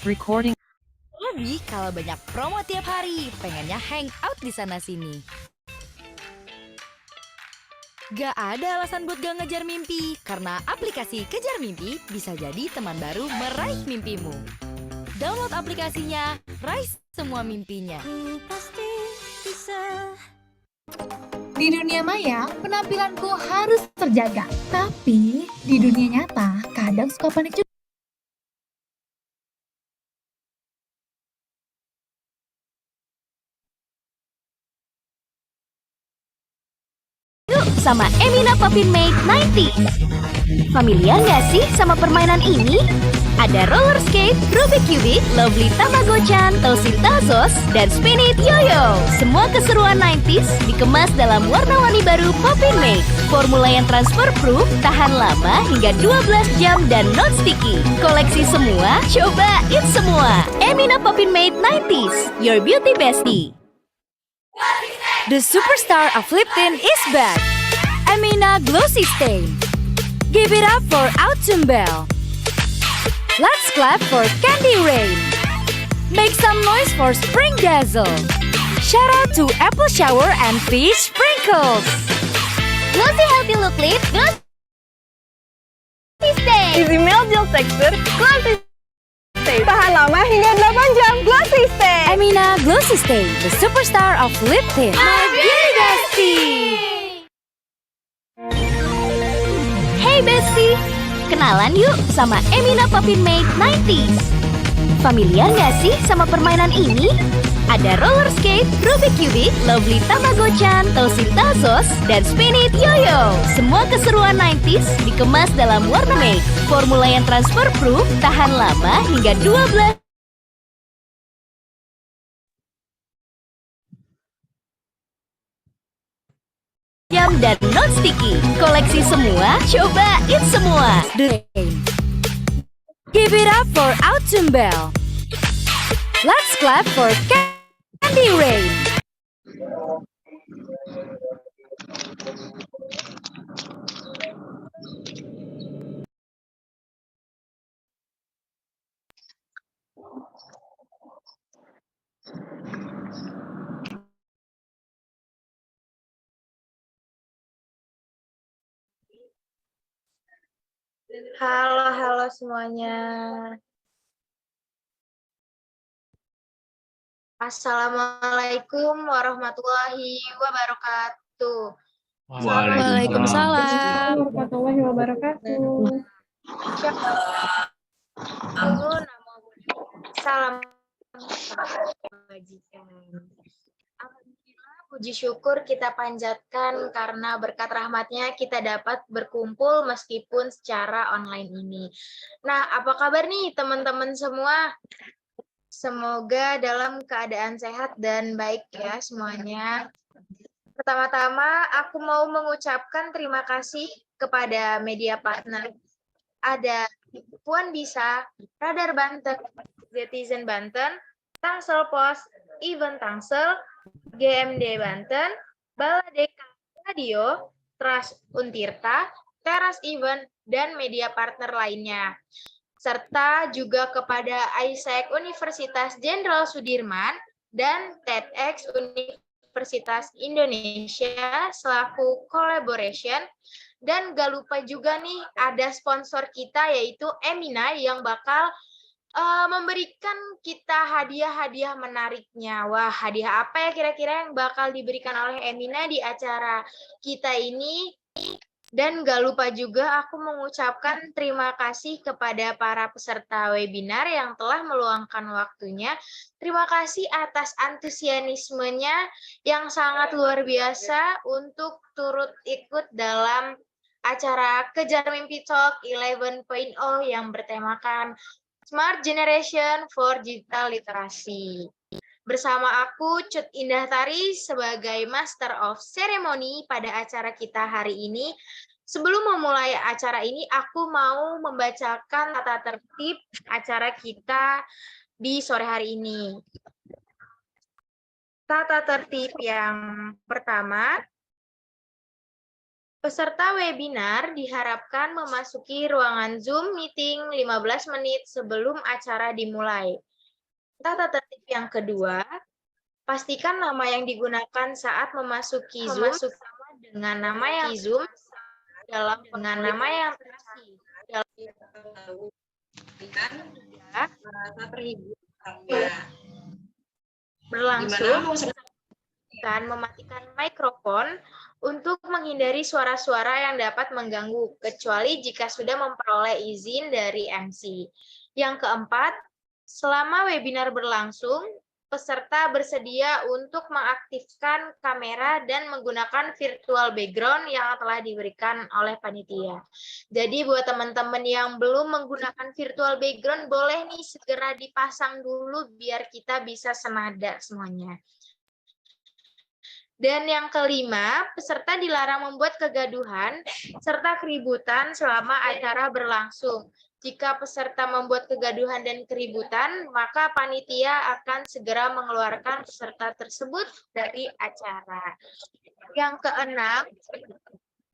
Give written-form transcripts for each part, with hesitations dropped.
Recording. Lebih kalau banyak promo tiap hari, pengennya hangout di sana-sini. Gak ada alasan buat gak ngejar mimpi, karena aplikasi Kejar Mimpi bisa jadi teman baru meraih mimpimu. Download aplikasinya, raih semua mimpinya. Pasti bisa. Di dunia maya, penampilanku harus terjaga. Tapi, di dunia nyata, kadang suka panik juga. Yuk sama Emina Puppin Maid 90. Familiar nggak sih sama permainan ini? Ada roller skate, Rubik Cubik, Lovely Tamagochan, Tosin Tazos, dan Spin It Yo-Yo. Semua keseruan 90s dikemas dalam warna-warni baru Puppin Maid. Formula yang transfer proof, tahan lama hingga 12 jam dan non sticky. Koleksi semua, cobain semua. Emina Puppin Maid 90s, your beauty bestie. The superstar of Lipton is back. Emina Glossy Stain. Give it up for Autumn Bell. Let's clap for Candy Rain. Make some noise for Spring Dazzle. Shout out to Apple Shower and Fish Sprinkles. Glossy Healthy Look Lip, Glossy Stay. Easy Melt Gel Texture, Glossy Stay. Tahan lama hingga 8 jam, Glossy Stay. Emina Glossy Stain, the superstar of lip tint. My beauty bestie. Hey bestie, kenalan yuk sama Emina Puppin Maid 90s. Familiar nggak sih sama permainan ini? Ada roller skate, Rubik Cubik, Lovely Tamagochan, Tosin Tazos, dan Spin It Yo-Yo. Semua keseruan 90s dikemas dalam warna maid. Formula yang transfer proof, tahan lama hingga 12 jam dan non sticky. Koleksi semua, cobain semua. The Give it up for Autumn Bell. Let's clap for Candy Rain. Halo semuanya. Assalamualaikum warahmatullahi wabarakatuh. Waalaikumsalam. Warahmatullahi wabarakatuh. Dulu nama salam kebajikan. Alhamdulillah, puji syukur kita panjatkan karena berkat rahmatnya kita dapat berkumpul meskipun secara online ini. Nah, apa kabar nih teman-teman semua? Semoga dalam keadaan sehat dan baik ya semuanya. Pertama-tama aku mau mengucapkan terima kasih kepada media partner. Ada Puan Bisa, Radar Banten, Netizen Banten, Tangsel Pos, Event Tangsel, GMD Banten, Baladeka Radio, Trust Untirta, Teras Event, dan media partner lainnya. Serta juga kepada ISEC Universitas Jenderal Sudirman dan TEDx Universitas Indonesia selaku collaboration. Dan gak lupa juga nih ada sponsor kita yaitu Emina yang bakal memberikan kita hadiah-hadiah menariknya. Wah, hadiah apa ya kira-kira yang bakal diberikan oleh Emina di acara kita ini? Dan gak lupa juga aku mengucapkan terima kasih kepada para peserta webinar yang telah meluangkan waktunya. Terima kasih atas antusiasmenya yang sangat luar biasa untuk turut ikut dalam acara Kejar Mimpi Talk 11.0 yang bertemakan Smart Generation for Digital Literacy. Bersama aku, Cut Indah Tari, sebagai Master of Ceremony pada acara kita hari ini. Sebelum memulai acara ini, aku mau membacakan tata tertib acara kita di sore hari ini. Tata tertib yang pertama, Peserta webinar diharapkan memasuki ruangan Zoom meeting 15 menit sebelum acara dimulai. Tata tertib yang kedua, pastikan nama yang digunakan saat memasuki Zoom sama dengan nama yang Zoom dalam dengan nama yang terasi. Berlangsung dan mematikan mikrofon untuk menghindari suara-suara yang dapat mengganggu, kecuali jika sudah memperoleh izin dari MC. Yang keempat, selama webinar berlangsung, peserta bersedia untuk mengaktifkan kamera dan menggunakan virtual background yang telah diberikan oleh panitia. Jadi buat teman-teman yang belum menggunakan virtual background, boleh nih segera dipasang dulu biar kita bisa senada semuanya. Dan yang kelima, peserta dilarang membuat kegaduhan serta keributan selama acara berlangsung. Jika peserta membuat kegaduhan dan keributan, maka panitia akan segera mengeluarkan peserta tersebut dari acara. Yang keenam,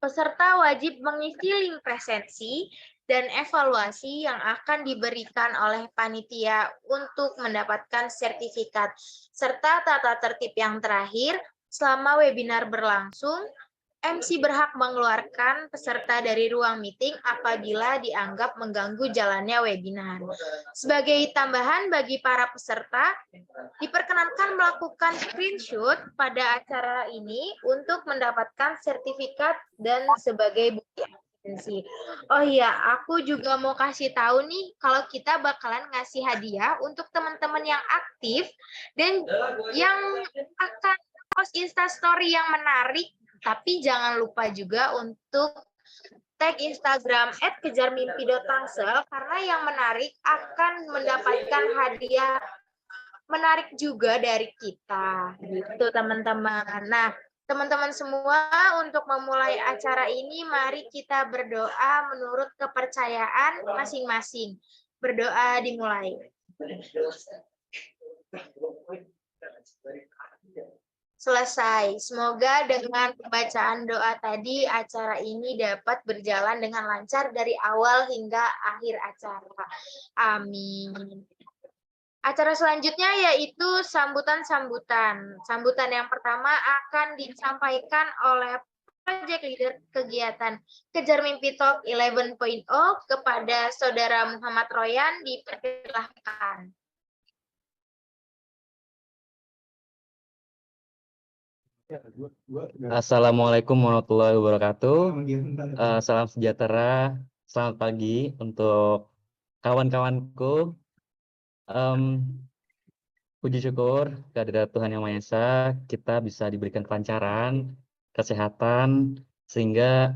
peserta wajib mengisi link presensi dan evaluasi yang akan diberikan oleh panitia untuk mendapatkan sertifikat. Serta tata tertib yang terakhir, selama webinar berlangsung, MC berhak mengeluarkan peserta dari ruang meeting apabila dianggap mengganggu jalannya webinar. Sebagai tambahan bagi para peserta, diperkenankan melakukan screenshot pada acara ini untuk mendapatkan sertifikat dan sebagai bukti eksistensi. Oh iya, aku juga mau kasih tahu nih kalau kita bakalan ngasih hadiah untuk teman-teman yang aktif dan yang akan post Instastory yang menarik, tapi jangan lupa juga untuk tag Instagram @kejarmimpi.tangsel karena yang menarik akan mendapatkan hadiah menarik juga dari kita, gitu teman-teman. Nah, teman-teman semua, untuk memulai acara ini, mari kita berdoa menurut kepercayaan masing-masing. Berdoa dimulai. Selesai. Semoga dengan pembacaan doa tadi, acara ini dapat berjalan dengan lancar dari awal hingga akhir acara. Amin. Acara selanjutnya yaitu sambutan-sambutan. Sambutan yang pertama akan disampaikan oleh Project Leader Kegiatan Kejar Mimpi Talk 11.0 kepada Saudara Muhammad Royan, dipersilahkan. Assalamualaikum warahmatullahi wabarakatuh. Salam sejahtera, selamat pagi untuk kawan-kawanku. Puji syukur kehadirat Tuhan Yang Maha Esa, kita bisa diberikan kelancaran, kesehatan, sehingga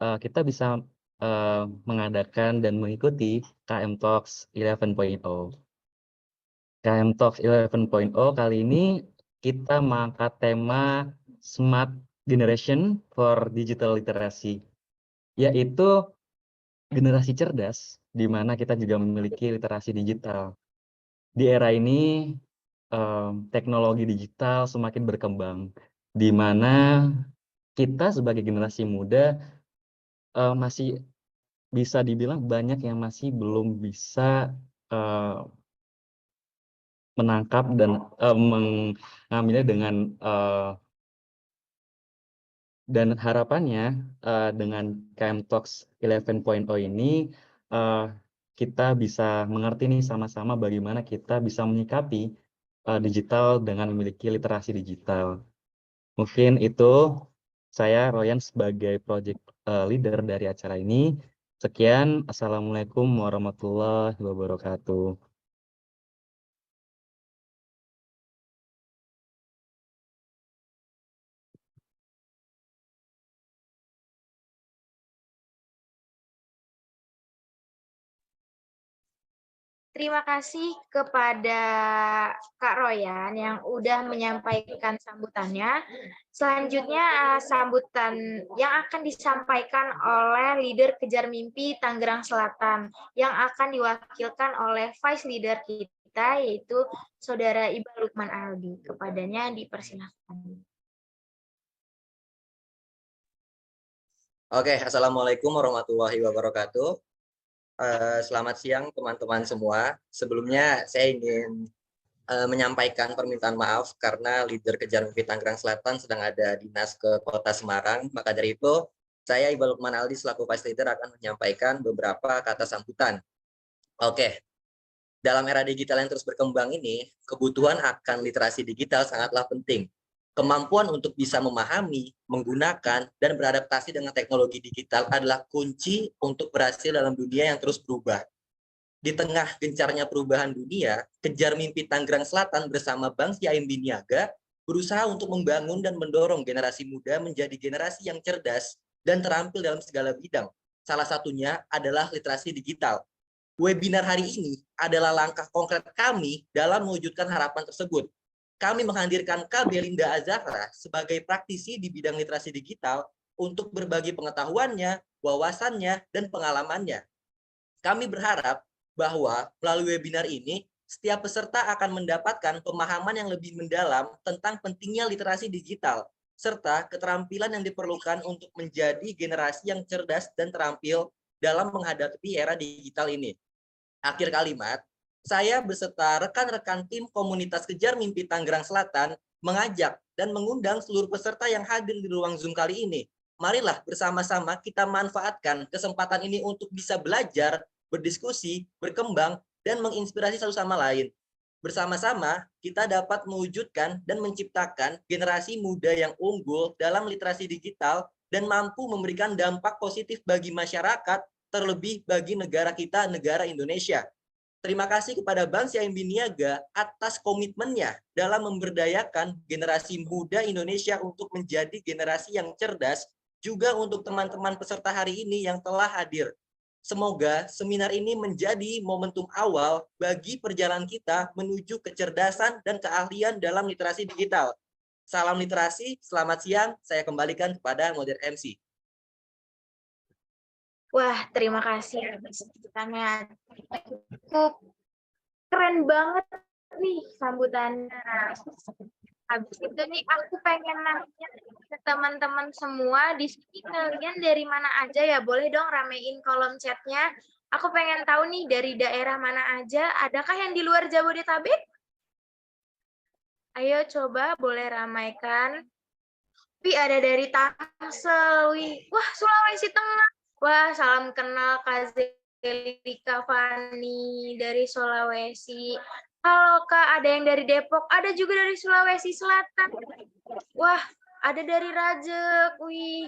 kita bisa mengadakan dan mengikuti KM Talks 11.0. KM Talks 11.0 kali ini kita mengangkat tema Smart Generation for Digital Literacy, yaitu generasi cerdas, di mana kita juga memiliki literasi digital. Di era ini, teknologi digital semakin berkembang, di mana kita sebagai generasi muda masih bisa dibilang banyak yang masih belum bisa menangkap dan mengambilnya dengan dan harapannya dengan KM Talks 11.0 ini kita bisa mengerti nih sama-sama bagaimana kita bisa menyikapi digital dengan memiliki literasi digital. Mungkin itu saya Royan sebagai project leader dari acara ini. Sekian, Assalamualaikum warahmatullahi wabarakatuh. Terima kasih kepada Kak Royan yang udah menyampaikan sambutannya. Selanjutnya sambutan yang akan disampaikan oleh leader Kejar Mimpi Tangerang Selatan yang akan diwakilkan oleh Vice Leader kita yaitu Saudara Iba Lukman Aldi. Kepadanya dipersilakan. Oke, Assalamualaikum warahmatullahi wabarakatuh. Selamat siang teman-teman semua. Sebelumnya saya ingin menyampaikan permintaan maaf karena leader Kejar Mimpi Tangerang Selatan sedang ada dinas ke Kota Semarang. Maka dari itu, saya Iqbal Lukman Aldi selaku Vice Leader akan menyampaikan beberapa kata sambutan. Oke, dalam era digital yang terus berkembang ini, kebutuhan akan literasi digital sangatlah penting. Kemampuan untuk bisa memahami, menggunakan, dan beradaptasi dengan teknologi digital adalah kunci untuk berhasil dalam dunia yang terus berubah. Di tengah gencarnya perubahan dunia, Kejar Mimpi Tangerang Selatan bersama Bank CIMB Niaga berusaha untuk membangun dan mendorong generasi muda menjadi generasi yang cerdas dan terampil dalam segala bidang. Salah satunya adalah literasi digital. Webinar hari ini adalah langkah konkret kami dalam mewujudkan harapan tersebut. Kami menghadirkan Kak Belinda Azahra sebagai praktisi di bidang literasi digital untuk berbagi pengetahuannya, wawasannya, dan pengalamannya. Kami berharap bahwa melalui webinar ini, setiap peserta akan mendapatkan pemahaman yang lebih mendalam tentang pentingnya literasi digital, serta keterampilan yang diperlukan untuk menjadi generasi yang cerdas dan terampil dalam menghadapi era digital ini. Akhir kalimat, saya beserta rekan-rekan tim komunitas Kejar Mimpi Tangerang Selatan mengajak dan mengundang seluruh peserta yang hadir di ruang Zoom kali ini. Marilah bersama-sama kita manfaatkan kesempatan ini untuk bisa belajar, berdiskusi, berkembang, dan menginspirasi satu sama lain. Bersama-sama, kita dapat mewujudkan dan menciptakan generasi muda yang unggul dalam literasi digital dan mampu memberikan dampak positif bagi masyarakat, terlebih bagi negara kita, negara Indonesia. Terima kasih kepada Bank CIMB Niaga atas komitmennya dalam memberdayakan generasi muda Indonesia untuk menjadi generasi yang cerdas, juga untuk teman-teman peserta hari ini yang telah hadir. Semoga seminar ini menjadi momentum awal bagi perjalanan kita menuju kecerdasan dan keahlian dalam literasi digital. Salam literasi, selamat siang, saya kembalikan kepada moderator MC. Wah, terima kasih atas sambutannya. Cukup keren banget nih sambutannya. Habis itu nih aku pengen nanya ke teman-teman semua di sini, kalian dari mana aja ya? Boleh dong ramein kolom chatnya. Aku pengen tahu nih dari daerah mana aja. Adakah yang di luar Jabodetabek? Ayo coba boleh ramaikan. Wih, ada dari Tangsel. Wih, wah Sulawesi Tengah. Wah, salam kenal Kak Zelika Fani dari Sulawesi. Halo Kak, ada yang dari Depok, ada juga dari Sulawesi Selatan. Wah, ada dari Rajek. Wih,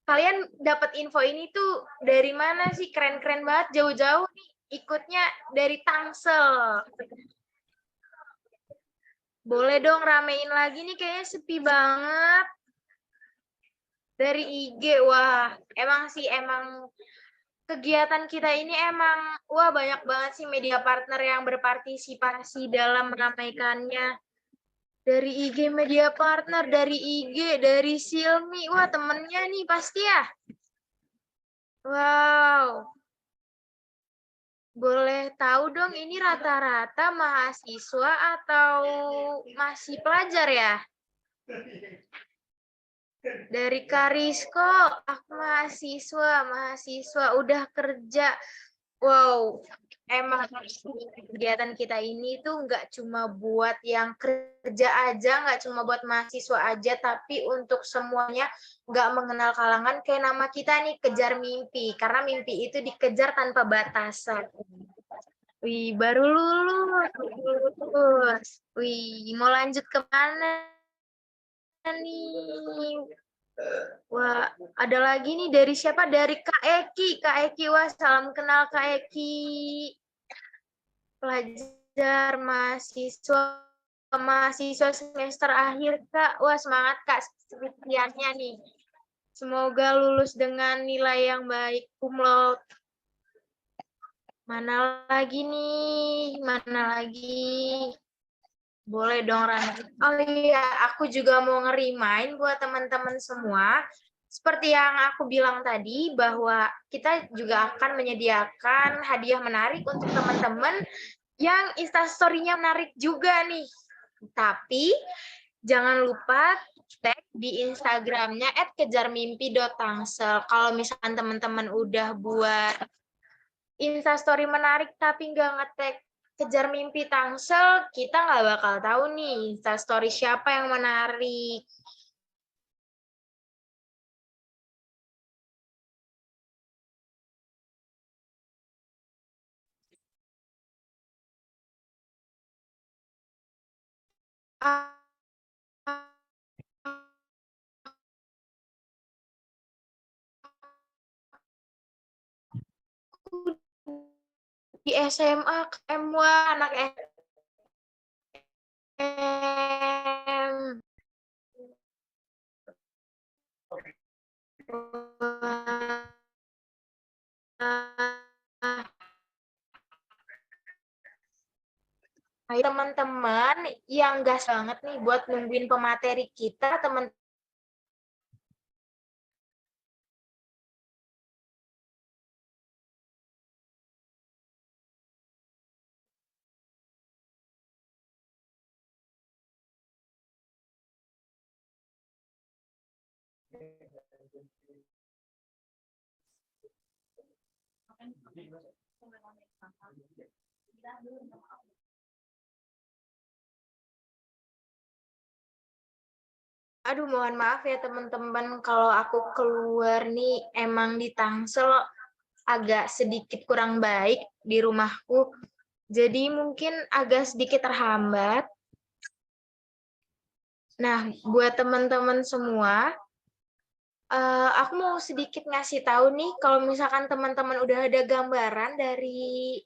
kalian dapat info ini tuh dari mana sih? Keren-keren banget, jauh-jauh nih ikutnya dari Tangsel. Boleh dong ramein lagi nih, kayaknya sepi banget. Dari IG, wah, emang kegiatan kita ini emang, wah banyak banget sih media partner yang berpartisipasi dalam meramaikannya. Dari IG media partner, dari IG, dari Silmi, wah temennya nih pasti ya. Wow. Boleh tahu dong ini rata-rata mahasiswa atau masih pelajar ya? Dari Karisko, aku mahasiswa udah kerja. Wow, emang kegiatan kita ini tuh nggak cuma buat yang kerja aja, nggak cuma buat mahasiswa aja, tapi untuk semuanya, nggak mengenal kalangan. Kayak nama kita nih, Kejar Mimpi, karena mimpi itu dikejar tanpa batasan. Wih, baru lulus. Wih, mau lanjut kemana nih? Wah, ada lagi nih dari siapa? Dari Kak Eki. Kak Eki, wah salam kenal Kak Eki. Pelajar mahasiswa semester akhir Kak. Wah, semangat Kak skripsiannya nih. Semoga lulus dengan nilai yang baik, cum laude. Mana lagi nih? Mana lagi? Boleh dong, Rani. Oh iya, aku juga mau ngerimain buat teman-teman semua. Seperti yang aku bilang tadi, bahwa kita juga akan menyediakan hadiah menarik untuk teman-teman yang instastory-nya menarik juga nih. Tapi, jangan lupa tag di Instagramnya @kejarmimpi.tangsel. Kalau misalkan teman-teman udah buat Instastory menarik tapi nggak nge-tag Kejar Mimpi Tangsel, kita nggak bakal tahu nih Instastory siapa yang menarik. Di SMA KM1 anak SM. Hai teman-teman yang gas banget nih buat nungguin pemateri kita, teman. Aduh, mohon maaf ya teman-teman kalau aku keluar nih emang di Tangsel agak sedikit kurang baik di rumahku. Jadi mungkin agak sedikit terhambat. Nah, buat teman-teman semua, aku mau sedikit ngasih tahu nih kalau misalkan teman-teman udah ada gambaran dari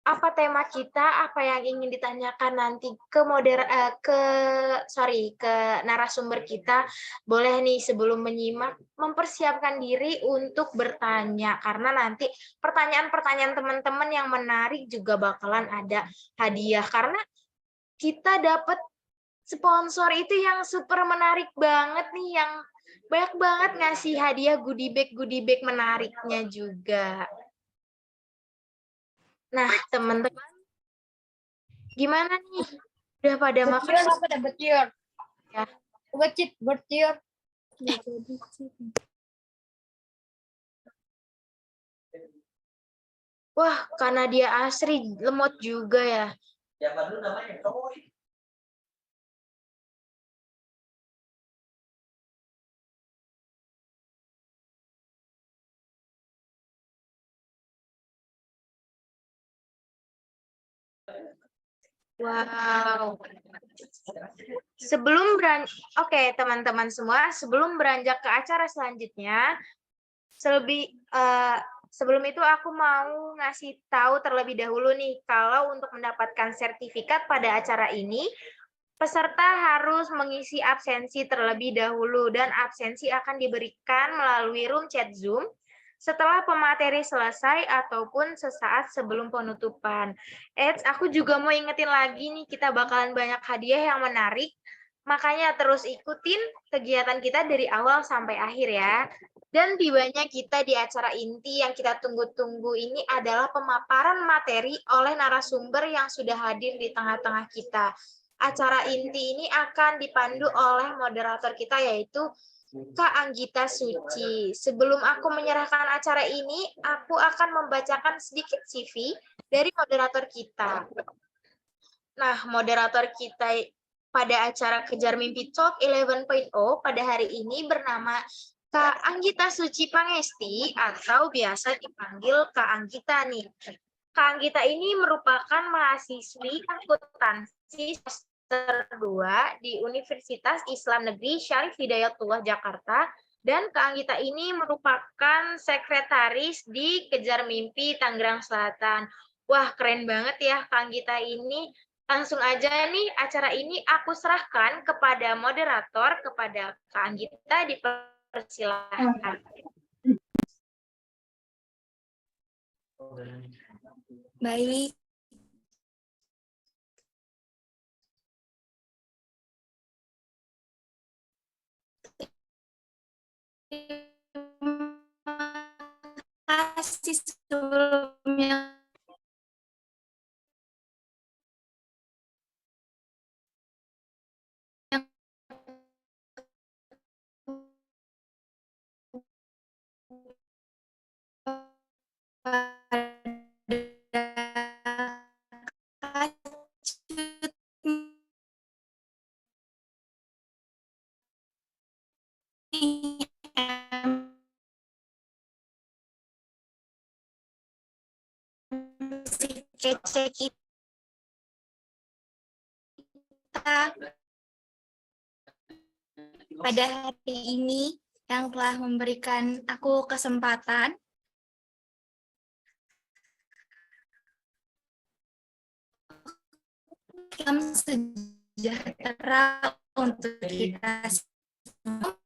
apa tema kita, apa yang ingin ditanyakan nanti ke narasumber kita, boleh nih sebelum menyimak mempersiapkan diri untuk bertanya karena nanti pertanyaan-pertanyaan teman-teman yang menarik juga bakalan ada hadiah karena kita dapat sponsor itu yang super menarik banget nih, yang banyak banget ngasih hadiah goodie bag menariknya juga. Nah, teman-teman, gimana nih? Udah pada makan? Apa dah betiur? Ya. Betiur. Wah, karena dia asri, lemot juga ya. Siapa dulu namanya? Wow. Oke, teman-teman semua, sebelum beranjak ke acara selanjutnya, sebelum itu aku mau ngasih tahu terlebih dahulu nih, kalau untuk mendapatkan sertifikat pada acara ini, peserta harus mengisi absensi terlebih dahulu dan absensi akan diberikan melalui room chat Zoom setelah pemateri selesai ataupun sesaat sebelum penutupan. Aku juga mau ingetin lagi nih, kita bakalan banyak hadiah yang menarik, makanya terus ikutin kegiatan kita dari awal sampai akhir ya. Dan tibanya kita di acara inti yang kita tunggu-tunggu ini adalah pemaparan materi oleh narasumber yang sudah hadir di tengah-tengah kita. Acara inti ini akan dipandu oleh moderator kita yaitu Kak Anggita Suci. Sebelum aku menyerahkan acara ini, aku akan membacakan sedikit CV dari moderator kita. Nah, moderator kita pada acara Kejar Mimpi Talk 11.0 pada hari ini bernama Kak Anggita Suci Pangesti atau biasa dipanggil Kak Anggita nih. Kak Anggita ini merupakan mahasiswi akuntansi semester 2 di Universitas Islam Negeri Syarif Hidayatullah Jakarta, dan Kak Anggita ini merupakan sekretaris di Kejar Mimpi Tangerang Selatan. Wah, keren banget ya Kak Anggita ini. Langsung aja nih acara ini aku serahkan kepada moderator, kepada Kak Anggita, dipersilahkan. Baik. Terima kasih sebelumnya. kece kita pada hari ini yang telah memberikan aku kesempatan salam sejahtera untuk kita semua.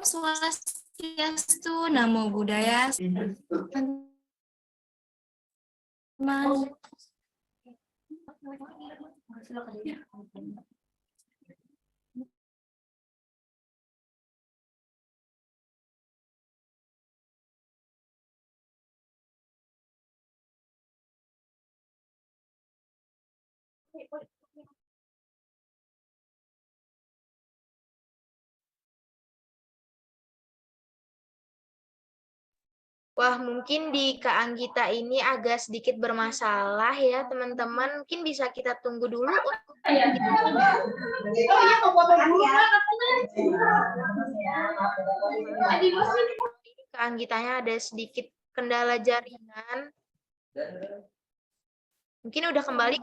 Swastiastu, Namo Buddhaya. Wah, mungkin di Kak Anggita ini agak sedikit bermasalah ya, teman-teman. Mungkin bisa kita tunggu dulu untuk Kak Anggitanya ada sedikit kendala jaringan. Mungkin udah kembali.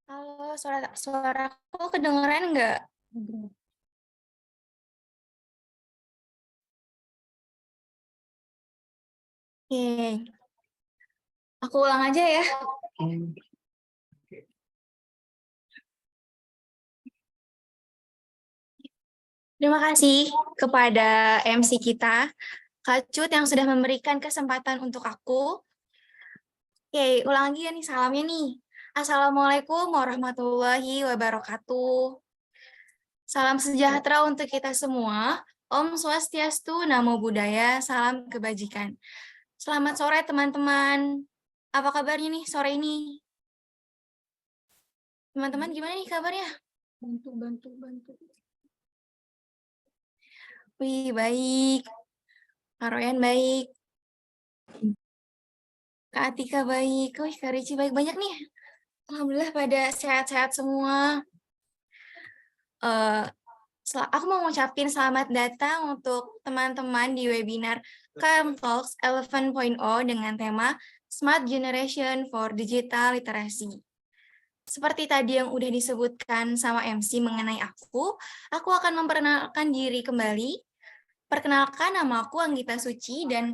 Halo, suaraku kedengeran nggak? Oke, aku ulang aja ya. Terima kasih kepada MC kita, Kak Cut, yang sudah memberikan kesempatan untuk aku. Oke, ulang lagi ya nih salamnya nih. Assalamualaikum warahmatullahi wabarakatuh. Salam sejahtera untuk kita semua. Om Swastiastu, Namo Buddhaya, salam kebajikan. Selamat sore teman-teman. Apa kabarnya nih sore ini? Teman-teman gimana nih kabarnya? Bantu. Wih, baik. Kak Royan baik. Kak Atika baik. Wih, Kak Rici baik. Banyak nih. Alhamdulillah pada sehat-sehat semua. Aku mau ngucapin selamat datang untuk teman-teman di webinar KM Talks 11.0 dengan tema Smart Generation for Digital Literacy. Seperti tadi yang udah disebutkan sama MC mengenai aku akan memperkenalkan diri kembali. Perkenalkan, nama aku Anggita Suci, dan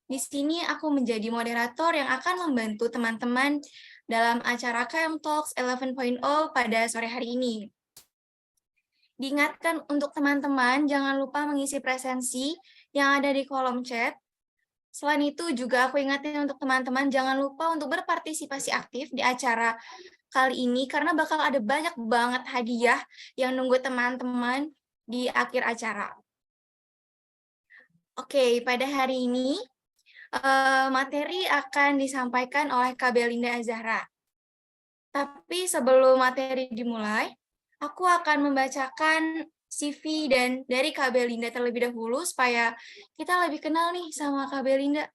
di sini aku menjadi moderator yang akan membantu teman-teman dalam acara KM Talks 11.0 pada sore hari ini. Diingatkan untuk teman-teman, jangan lupa mengisi presensi yang ada di kolom chat. Selain itu juga aku ingatin untuk teman-teman, jangan lupa untuk berpartisipasi aktif di acara kali ini, karena bakal ada banyak banget hadiah yang nunggu teman-teman di akhir acara. Oke, pada hari ini, materi akan disampaikan oleh Kak Belinda Azahra. Tapi sebelum materi dimulai, aku akan membacakan CV dan dari Kak Belinda terlebih dahulu supaya kita lebih kenal nih sama Kak Belinda.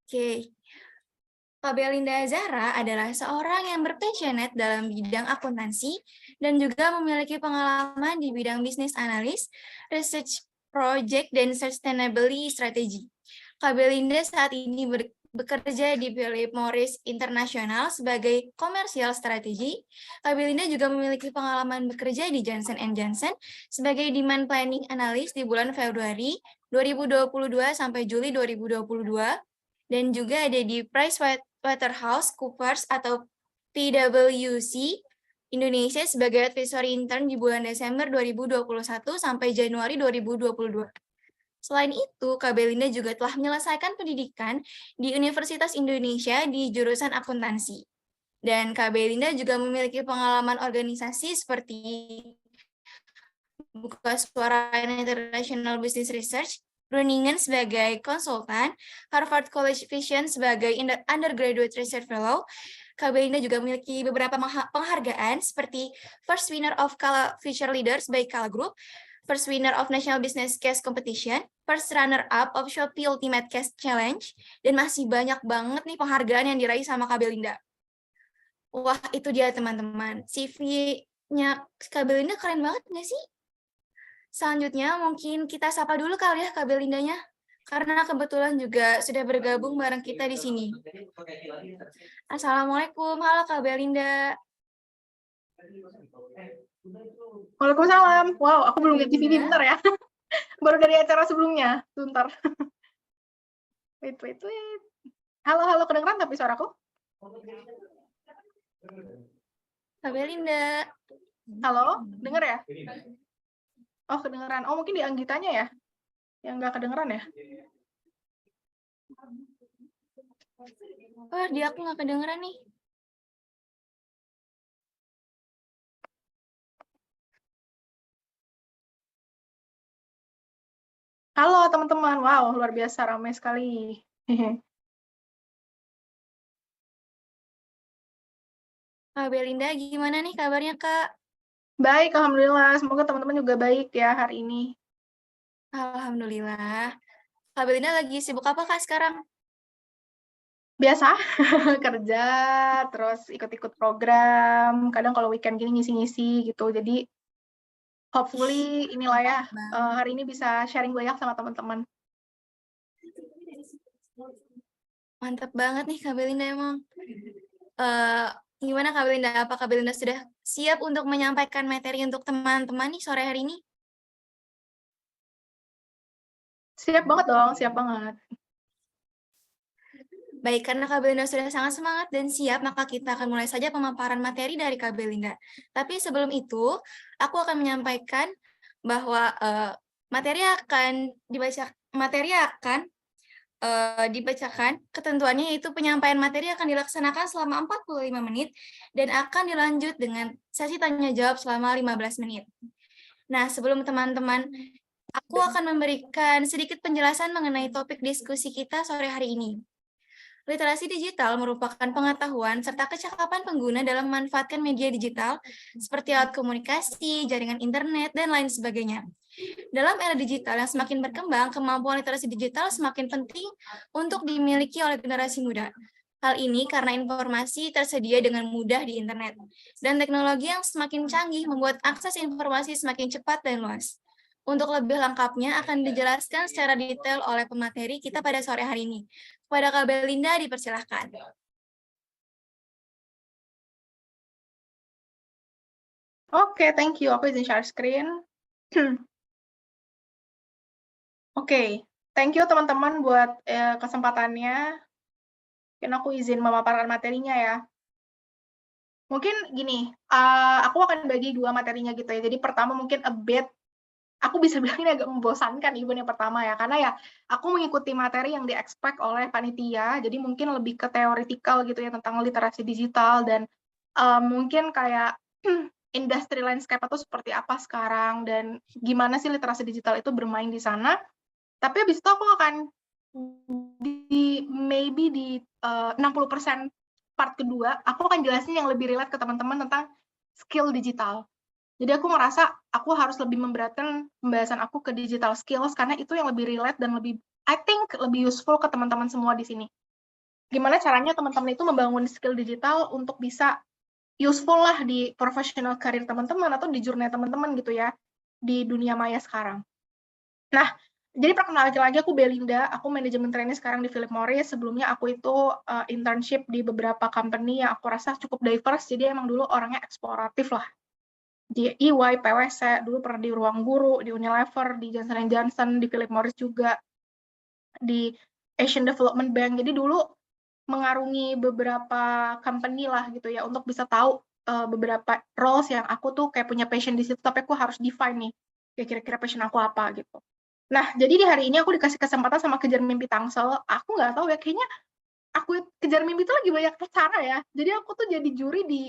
Oke. Kak Belinda Azahra adalah seorang yang berpassionate dalam bidang akuntansi dan juga memiliki pengalaman di bidang bisnis analis, research project, dan sustainability strategy. Kak Belinda saat ini bekerja di Philip Morris International sebagai Commercial Strategy. Kak Belinda juga memiliki pengalaman bekerja di Johnson & Johnson sebagai Demand Planning Analyst di bulan Februari 2022 sampai Juli 2022, dan juga ada di PricewaterhouseCoopers atau PwC Indonesia sebagai advisory intern di bulan Desember 2021 sampai Januari 2022. Selain itu, Kak Belinda juga telah menyelesaikan pendidikan di Universitas Indonesia di jurusan akuntansi. Dan Kak Belinda juga memiliki pengalaman organisasi seperti Buka Suara International Business Research, Groningen sebagai konsultan, Harvard College Vision sebagai undergraduate research fellow. Kak Belinda juga memiliki beberapa penghargaan seperti First Winner of Kala Future Leaders by Kala Group, first winner of National Business Case Competition, first runner-up of Shopee Ultimate Case Challenge, dan masih banyak banget nih penghargaan yang diraih sama Kak Belinda. Wah, itu dia teman-teman. CV-nya Kak Belinda keren banget nggak sih? Selanjutnya mungkin kita sapa dulu kali ya Kak Belindanya, karena kebetulan juga sudah bergabung bareng kita di sini. Assalamualaikum, halo Kak Belinda. Waalaikumsalam. Wow, aku belum lihat di sini, bentar ya. Baru dari acara sebelumnya, bentar. Wait. Halo, kedengeran tapi suaraku? Kak Belinda. Halo, denger ya? Oh, kedengeran. Oh, mungkin di Anggitanya ya? Yang nggak kedengeran ya? Oh, di aku nggak kedengeran nih. Halo teman-teman, wow luar biasa ramai sekali. Kak Belinda, gimana nih kabarnya Kak? Baik, alhamdulillah. Semoga teman-teman juga baik ya hari ini. Alhamdulillah. Kak Belinda lagi sibuk apa Kak sekarang? Biasa, kerja, terus ikut-ikut program. Kadang kalau weekend gini ngisi-ngisi gitu. Jadi hopefully inilah ya, hari ini bisa sharing banyak sama teman-teman. Mantap banget nih Kak Belinda emang. Gimana Kak Belinda? Apa Kak Belinda sudah siap untuk menyampaikan materi untuk teman-teman nih sore hari ini? Siap banget dong, siap banget. Baik, karena Kak Belinda sudah sangat semangat dan siap, maka kita akan mulai saja pemaparan materi dari Kak Belinda. Tapi sebelum itu, aku akan menyampaikan bahwa materi akan dibacakan, ketentuannya yaitu penyampaian materi akan dilaksanakan selama 45 menit dan akan dilanjut dengan sesi tanya jawab selama 15 menit. Nah, sebelum teman-teman, aku akan memberikan sedikit penjelasan mengenai topik diskusi kita sore hari ini. Literasi digital merupakan pengetahuan serta kecakapan pengguna dalam memanfaatkan media digital seperti alat komunikasi, jaringan internet, dan lain sebagainya. Dalam era digital yang semakin berkembang, kemampuan literasi digital semakin penting untuk dimiliki oleh generasi muda. Hal ini karena informasi tersedia dengan mudah di internet, dan teknologi yang semakin canggih membuat akses informasi semakin cepat dan luas. Untuk lebih lengkapnya akan dijelaskan secara detail oleh pemateri kita pada sore hari ini. Kepada Kak Belinda dipersilahkan. Oke, thank you. Aku izin share screen. Oke, thank you teman-teman buat kesempatannya. Mungkin aku izin memaparkan materinya ya. Mungkin gini, aku akan bagi dua materinya gitu ya. Jadi pertama mungkin a bit, aku bisa bilang ini agak membosankan even yang pertama ya, karena ya aku mengikuti materi yang di-expect oleh panitia, jadi mungkin lebih ke theoretical gitu ya tentang literasi digital dan mungkin kayak industri landscape itu seperti apa sekarang dan gimana sih literasi digital itu bermain di sana. Tapi habis itu aku akan maybe di 60% part kedua, aku akan jelasin yang lebih relate ke teman-teman tentang skill digital. Jadi aku merasa aku harus lebih memberatkan pembahasan aku ke digital skills karena itu yang lebih relate dan lebih, I think, lebih useful ke teman-teman semua di sini. Gimana caranya teman-teman itu membangun skill digital untuk bisa useful lah di professional career teman-teman atau di journey teman-teman gitu ya, di dunia maya sekarang. Nah, jadi perkenalan lagi, aku Belinda, aku manajemen trainee sekarang di Philip Morris. Sebelumnya aku itu internship di beberapa company yang aku rasa cukup diverse, jadi emang dulu orangnya eksploratif lah. Di EY, PwC, dulu pernah di Ruang Guru, di Unilever, di Johnson & Johnson, di Philip Morris juga, di Asian Development Bank. Jadi dulu mengarungi beberapa company lah gitu ya, untuk bisa tahu beberapa roles yang aku tuh kayak punya passion di situ, tapi aku harus define nih, ya kira-kira passion aku apa gitu. Nah, jadi di hari ini aku dikasih kesempatan sama Kejar Mimpi Tangsel. Aku nggak tahu ya, kayaknya aku Kejar Mimpi itu lagi banyak acara ya. Jadi aku tuh jadi juri di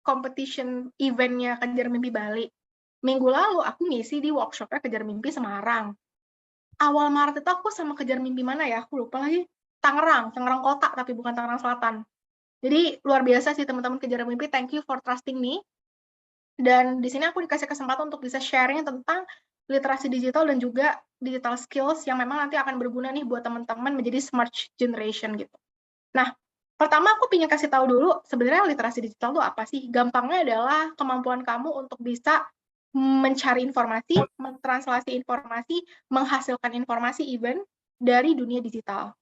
competition eventnya Kejar Mimpi Bali. Minggu lalu aku ngisi di workshopnya Kejar Mimpi Semarang. Awal Maret itu aku sama Kejar Mimpi mana ya? Aku lupa lagi. Tangerang Kota, tapi bukan Tangerang Selatan. Jadi luar biasa sih teman-teman Kejar Mimpi. Thank you for trusting me. Dan di sini aku dikasih kesempatan untuk bisa sharing tentang literasi digital dan juga digital skills yang memang nanti akan berguna nih buat teman-teman menjadi smart generation gitu. Nah, pertama aku ingin kasih tahu dulu sebenarnya literasi digital itu apa sih? Gampangnya adalah kemampuan kamu untuk bisa mencari informasi, mentranslasi informasi, menghasilkan informasi even dari dunia digital.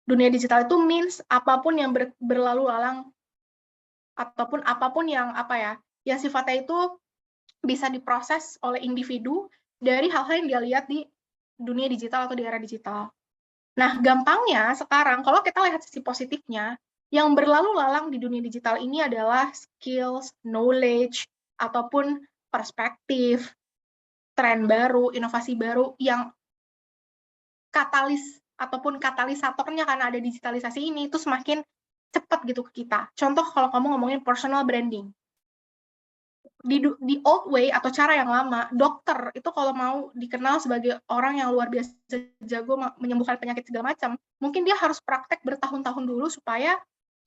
Dunia digital itu means apapun yang berlalu lalang ataupun apapun yang yang sifatnya itu bisa diproses oleh individu dari hal-hal yang dia lihat di dunia digital atau di era digital. Nah, gampangnya sekarang kalau kita lihat sisi positifnya, yang berlalu lalang di dunia digital ini adalah skills, knowledge, ataupun perspektif, tren baru, inovasi baru yang katalis ataupun katalisatornya karena ada digitalisasi ini itu semakin cepat gitu ke kita. Contoh kalau kamu ngomongin personal branding. Di old way atau cara yang lama, dokter itu kalau mau dikenal sebagai orang yang luar biasa jago menyembuhkan penyakit segala macam, mungkin dia harus praktek bertahun-tahun dulu supaya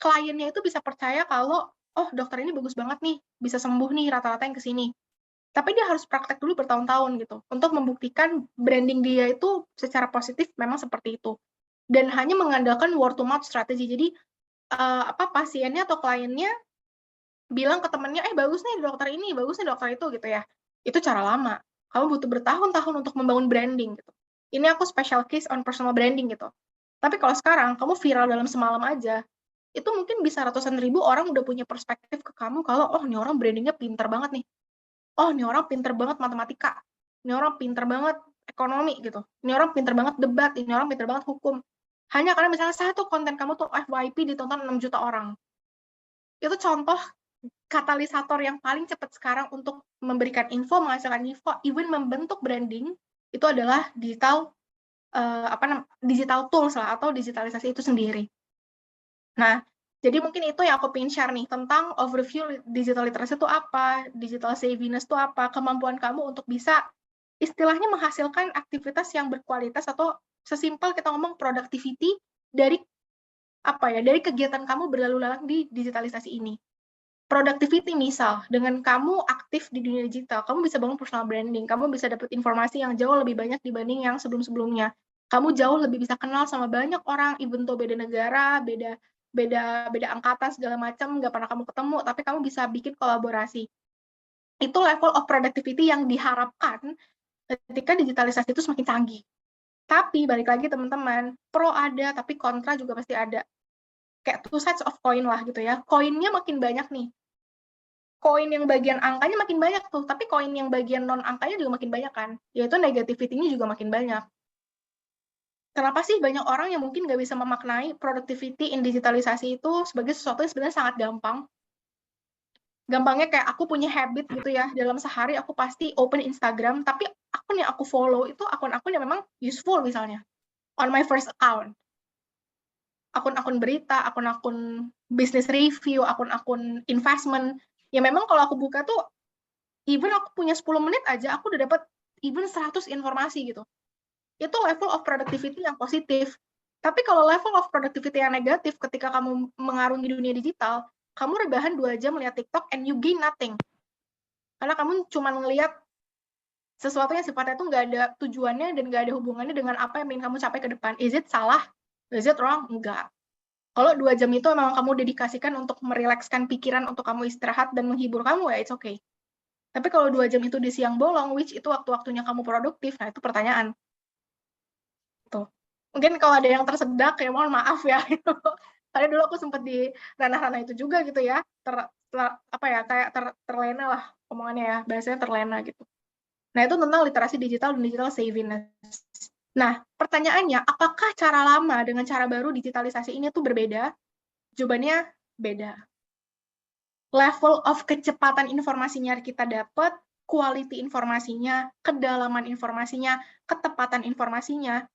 kliennya itu bisa percaya kalau, oh dokter ini bagus banget nih, bisa sembuh nih rata-rata yang kesini. Tapi dia harus praktek dulu bertahun-tahun gitu, untuk membuktikan branding dia itu secara positif memang seperti itu. Dan hanya mengandalkan word to mouth strategy. Jadi, pasiennya atau kliennya bilang ke temennya, bagus nih dokter ini, bagus nih dokter itu gitu ya. Itu cara lama. Kamu butuh bertahun-tahun untuk membangun branding gitu. Ini aku special case on personal branding gitu. Tapi kalau sekarang kamu viral dalam semalam aja, itu mungkin bisa ratusan ribu orang udah punya perspektif ke kamu kalau oh ini orang brandingnya pinter banget nih. Oh ini orang pinter banget matematika. Ini orang pinter banget ekonomi gitu. Ini orang pinter banget debat, ini orang pinter banget hukum. Hanya karena misalnya satu konten kamu tuh FYP ditonton 6 juta orang. Itu contoh katalisator yang paling cepat sekarang untuk memberikan info, menghasilkan info, even membentuk branding, itu adalah digital tools lah, atau digitalisasi itu sendiri. Nah, jadi mungkin itu yang aku pengen share nih, tentang overview digital literacy itu apa, digital savviness itu apa, kemampuan kamu untuk bisa istilahnya menghasilkan aktivitas yang berkualitas, atau sesimpel kita ngomong productivity dari dari kegiatan kamu berlalu lalang di digitalisasi ini. Productivity misal, dengan kamu aktif di dunia digital, kamu bisa bangun personal branding, kamu bisa dapat informasi yang jauh lebih banyak dibanding yang sebelum-sebelumnya. Kamu jauh lebih bisa kenal sama banyak orang, even though beda negara, beda angkatan segala macam, nggak pernah kamu ketemu, tapi kamu bisa bikin kolaborasi. Itu level of productivity yang diharapkan ketika digitalisasi itu semakin canggih. Tapi balik lagi teman-teman, pro ada, tapi kontra juga pasti ada. Kayak two sides of coin lah gitu ya. Koinnya makin banyak nih. Koin yang bagian angkanya makin banyak tuh, tapi koin yang bagian non angkanya juga makin banyak kan, yaitu negativity-nya juga makin banyak. Kenapa sih banyak orang yang mungkin nggak bisa memaknai productivity in digitalisasi itu sebagai sesuatu yang sebenarnya sangat gampang? Gampangnya kayak aku punya habit gitu ya, dalam sehari aku pasti open Instagram, tapi akun yang aku follow itu akun-akun yang memang useful misalnya, on my first account. Akun-akun berita, akun-akun business review, akun-akun investment, ya memang kalau aku buka tuh, even aku punya 10 menit aja, aku udah dapat even 100 informasi gitu. Itu level of productivity yang positif. Tapi kalau level of productivity yang negatif, ketika kamu mengarungi dunia digital, kamu rebahan 2 jam melihat TikTok and you gain nothing. Karena kamu cuma ngelihat sesuatu yang sifatnya tuh nggak ada tujuannya dan nggak ada hubungannya dengan apa yang ingin kamu capai ke depan. Is it salah? Is it wrong? Enggak. Kalau 2 jam itu memang kamu dedikasikan untuk merilekskan pikiran, untuk kamu istirahat dan menghibur kamu, ya it's okay. Tapi kalau 2 jam itu di siang bolong, which itu waktu-waktunya kamu produktif, nah itu pertanyaan. Tuh. Mungkin kalau ada yang tersedak, ya mohon maaf ya. Karena dulu aku sempat di ranah-ranah itu juga gitu ya, terlena lah omongannya ya, bahasanya terlena gitu. Nah itu tentang literasi digital dan digital savviness. Nah, pertanyaannya, apakah cara lama dengan cara baru digitalisasi ini tuh berbeda? Jawabannya beda. Level of kecepatan informasinya kita dapat, quality informasinya, kedalaman informasinya, ketepatan informasinya,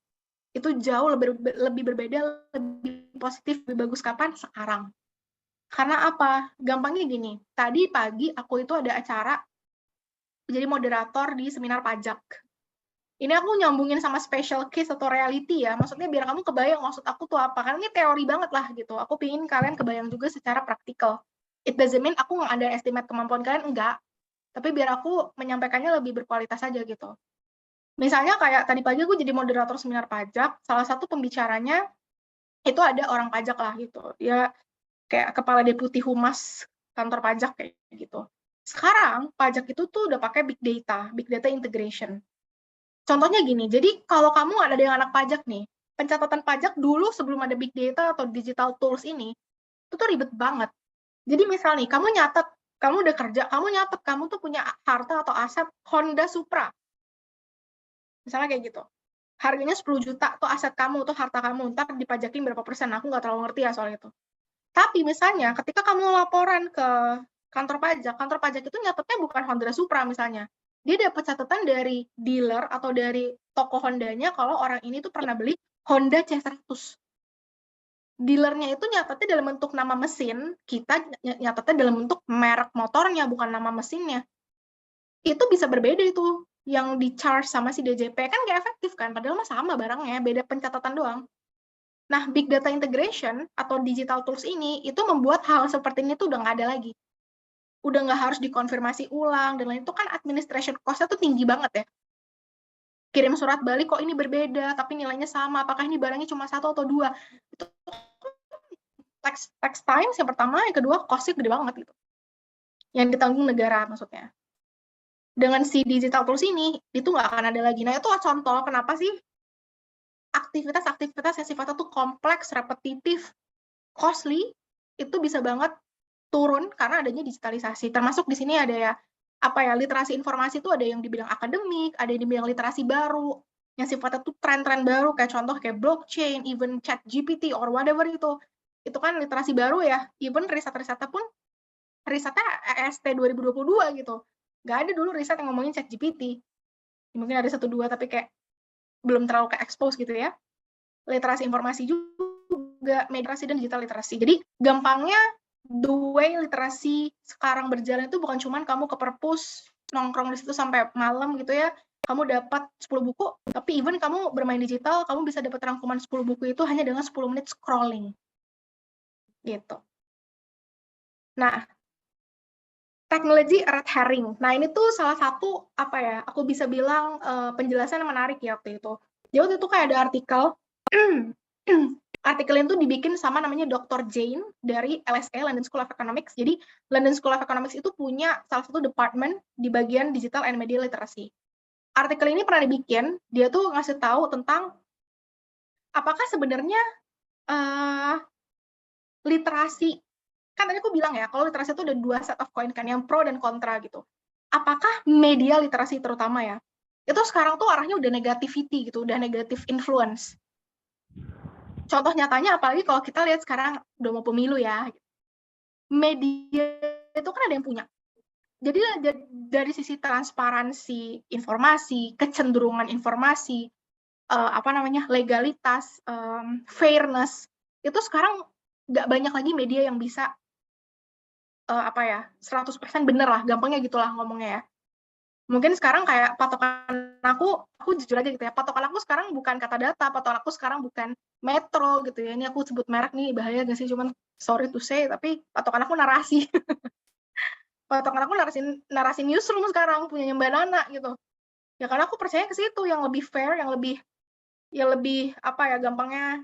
itu jauh lebih berbeda, lebih positif, lebih bagus kapan? Sekarang. Karena apa? Gampangnya gini, tadi pagi aku itu ada acara jadi moderator di seminar pajak. Ini aku nyambungin sama special case atau reality ya, maksudnya biar kamu kebayang maksud aku tuh apa, karena ini teori banget lah gitu, aku pingin kalian kebayang juga secara praktikal. It doesn't mean aku nggak ada estimate kemampuan kalian, enggak, tapi biar aku menyampaikannya lebih berkualitas aja gitu. Misalnya kayak tadi pagi aku jadi moderator seminar pajak, salah satu pembicaranya itu ada orang pajak lah gitu. Dia kayak kepala deputi humas kantor pajak kayak gitu. Sekarang pajak itu tuh udah pakai big data integration. Contohnya gini, jadi kalau kamu ada yang anak pajak nih, pencatatan pajak dulu sebelum ada big data atau digital tools ini, itu tuh ribet banget. Jadi misal nih, kamu nyatet, kamu udah kerja, kamu nyatet, kamu tuh punya harta atau aset Honda Supra. Misalnya kayak gitu. Harganya 10 juta tuh aset kamu, tuh harta kamu, ntar dipajakin berapa persen, aku nggak terlalu ngerti ya soal itu. Tapi misalnya ketika kamu laporan ke kantor pajak itu nyatetnya bukan Honda Supra misalnya. Dia dapat catatan dari dealer atau dari toko Hondanya kalau orang ini tuh pernah beli Honda C100. Dealernya itu nyatetnya dalam bentuk nama mesin, kita nyatetnya dalam bentuk merek motornya, bukan nama mesinnya. Itu bisa berbeda itu, yang di-charge sama si DJP, kan nggak efektif kan, padahal mah sama barangnya, beda pencatatan doang. Nah, big data integration atau digital tools ini, itu membuat hal seperti ini tuh udah nggak ada lagi. Udah nggak harus dikonfirmasi ulang, dan lain itu kan administration cost-nya tuh tinggi banget ya. Kirim surat balik, kok ini berbeda, tapi nilainya sama, apakah ini barangnya cuma 1 atau 2? Itu tax time yang pertama, yang kedua cost-nya gede banget gitu. Yang ditanggung negara maksudnya. Dengan si digital tools ini, itu nggak akan ada lagi. Nah, itu contoh kenapa sih aktivitas-aktivitas yang sifatnya tuh kompleks, repetitif, costly, itu bisa banget turun karena adanya digitalisasi. Termasuk di sini ada ya, literasi informasi itu ada yang dibilang akademik, ada yang dibilang literasi baru, yang sifatnya tuh tren-tren baru, kayak contoh kayak blockchain, even chat GPT, or whatever itu. Itu kan literasi baru ya, even riset-risetnya pun, risetnya EST 2022 gitu. Nggak ada dulu riset yang ngomongin chat GPT. Mungkin ada 1-2, tapi kayak belum terlalu ke-expose gitu ya. Literasi informasi juga, literasi dan digital literasi. Jadi gampangnya, the way literasi sekarang berjalan itu bukan cuman kamu ke perpus, nongkrong di situ sampai malam gitu ya, kamu dapat 10 buku, tapi even kamu bermain digital, kamu bisa dapat rangkuman 10 buku itu hanya dengan 10 menit scrolling. Gitu. Nah, teknologi red herring. Nah, ini tuh salah satu, aku bisa bilang penjelasan yang menarik ya waktu itu. Jadi waktu itu kayak ada artikel, artikel itu dibikin sama namanya Dr. Jane dari LSE, London School of Economics. Jadi, London School of Economics itu punya salah satu department di bagian digital and media literacy. Artikel ini pernah dibikin, dia tuh ngasih tahu tentang apakah sebenarnya literasi, kan tadi aku bilang ya, kalau literasi itu ada 2 set of coin kan, yang pro dan kontra gitu. Apakah media literasi terutama ya, itu sekarang tuh arahnya udah negativity gitu, udah negative influence. Contoh nyatanya apalagi kalau kita lihat sekarang udah mau pemilu ya, media itu kan ada yang punya. Jadi dari sisi transparansi informasi, kecenderungan informasi, legalitas, fairness, itu sekarang nggak banyak lagi media yang bisa 100% bener lah, gampangnya gitulah ngomongnya ya. Mungkin sekarang kayak patokan aku jujur aja gitu ya, patokan aku sekarang bukan kata data, patokan aku sekarang bukan Metro gitu ya, ini aku sebut merek nih, bahaya gak sih, cuman sorry to say, tapi patokan aku narasi. Patokan aku narasi newsroom sekarang, punyanya Mbak Nana gitu. Ya karena aku percaya ke situ, yang lebih fair, yang lebih gampangnya,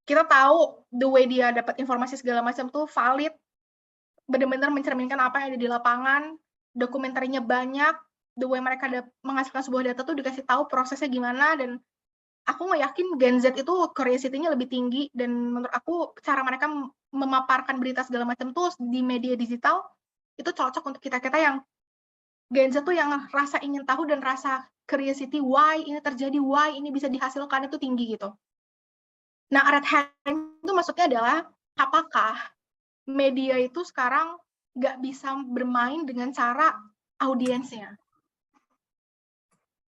kita tahu the way dia dapat informasi segala macam tuh valid, benar-benar mencerminkan apa yang ada di lapangan, dokumentarinya banyak, the way mereka menghasilkan sebuah data tuh dikasih tahu prosesnya gimana, dan aku nggak yakin Gen Z itu curiosity-nya lebih tinggi, dan menurut aku cara mereka memaparkan berita segala macam tuh di media digital itu cocok untuk kita-kita yang Gen Z tuh yang rasa ingin tahu dan rasa curiosity, why ini terjadi, why ini bisa dihasilkan itu tinggi gitu. Nah, red herring itu maksudnya adalah apakah media itu sekarang nggak bisa bermain dengan cara audiensnya.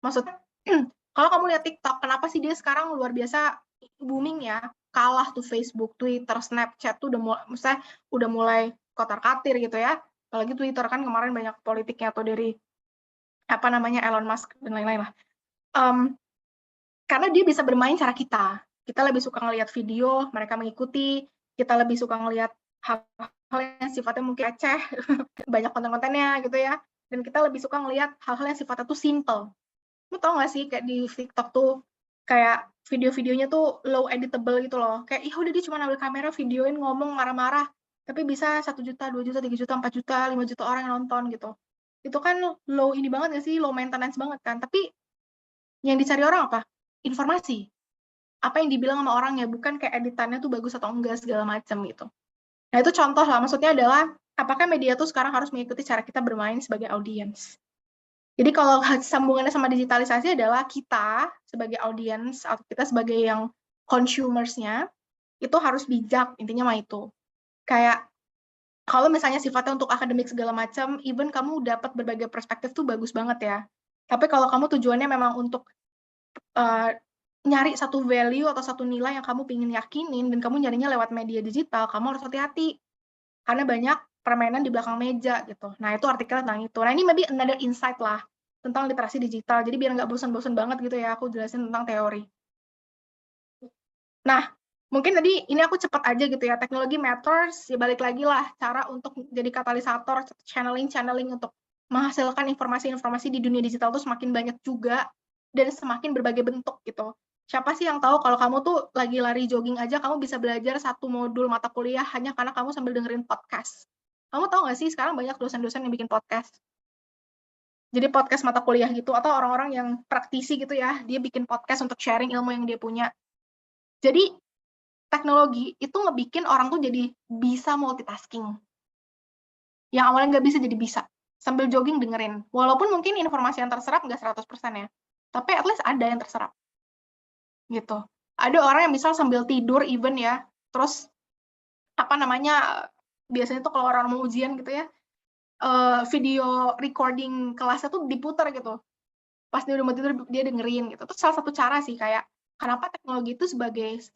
Maksudnya, kalau kamu lihat TikTok, kenapa sih dia sekarang luar biasa booming ya? Kalah tuh Facebook, Twitter, Snapchat tuh udah mulai kotar-katir gitu ya. Apalagi Twitter kan kemarin banyak politiknya atau dari Elon Musk dan lain-lain lah. Karena dia bisa bermain cara kita. Kita lebih suka ngelihat video, mereka mengikuti. Kita lebih suka ngelihat hal-hal yang sifatnya mungkin receh, banyak konten-kontennya gitu ya. Dan kita lebih suka ngelihat hal-hal yang sifatnya tuh simple. Lu tau nggak sih kayak di TikTok tuh kayak video-videonya tuh low editable gitu loh. Kayak ih udah dia cuma ambil kamera videoin ngomong marah-marah, tapi bisa 1 juta, 2 juta, 3 juta, 4 juta, 5 juta orang yang nonton gitu. Itu kan low ini banget nggak sih, low maintenance banget kan. Tapi yang dicari orang apa? Informasi. Apa yang dibilang sama orang ya, bukan kayak editannya tuh bagus atau enggak segala macam gitu. Nah itu contoh lah, maksudnya adalah apakah media tuh sekarang harus mengikuti cara kita bermain sebagai audiens. Jadi kalau sambungannya sama digitalisasi adalah kita sebagai audiens atau kita sebagai yang consumers-nya itu harus bijak, intinya mah itu. Kayak kalau misalnya sifatnya untuk akademik segala macam, even kamu dapat berbagai perspektif tuh bagus banget ya. Tapi kalau kamu tujuannya memang untuk nyari satu value atau satu nilai yang kamu pingin yakinin dan kamu nyarinya lewat media digital, kamu harus hati-hati. Karena banyak permainan di belakang meja gitu. Nah, itu artikel tentang itu. Nah, ini maybe another insight lah tentang literasi digital. Jadi biar nggak bosan-bosan banget gitu ya, aku jelasin tentang teori. Nah, mungkin tadi ini aku cepat aja gitu ya. Teknologi matters, ya balik lagi lah cara untuk jadi katalisator, channeling untuk menghasilkan informasi-informasi di dunia digital tuh semakin banyak juga dan semakin berbagai bentuk gitu. Siapa sih yang tahu kalau kamu tuh lagi lari jogging aja, kamu bisa belajar satu modul mata kuliah hanya karena kamu sambil dengerin podcast. Kamu tahu nggak sih sekarang banyak dosen-dosen yang bikin podcast? Jadi podcast mata kuliah gitu, atau orang-orang yang praktisi gitu ya, dia bikin podcast untuk sharing ilmu yang dia punya. Jadi teknologi itu ngebikin orang tuh jadi bisa multitasking. Yang awalnya nggak bisa jadi bisa. Sambil jogging dengerin. Walaupun mungkin informasi yang terserap nggak 100% ya. Tapi at least ada yang terserap. Gitu. Ada orang yang misal sambil tidur even ya, terus biasanya tuh kalau orang mau ujian gitu ya, video recording kelasnya tuh diputar gitu. Pas dia udah mau tidur dia dengerin gitu. Terus salah satu cara sih kayak kenapa teknologi itu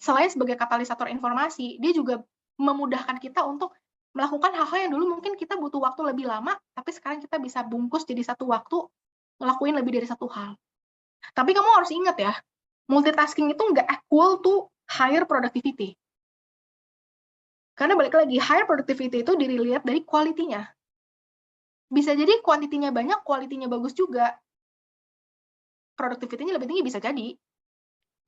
selain sebagai katalisator informasi, dia juga memudahkan kita untuk melakukan hal-hal yang dulu mungkin kita butuh waktu lebih lama, tapi sekarang kita bisa bungkus jadi satu waktu ngelakuin lebih dari satu hal. Tapi kamu harus ingat ya, multitasking itu nggak equal to higher productivity. Karena balik lagi, higher productivity itu dilihat dari quality-nya. Bisa jadi kuantitinya banyak, quality-nya bagus juga. Productivity-nya lebih tinggi bisa jadi.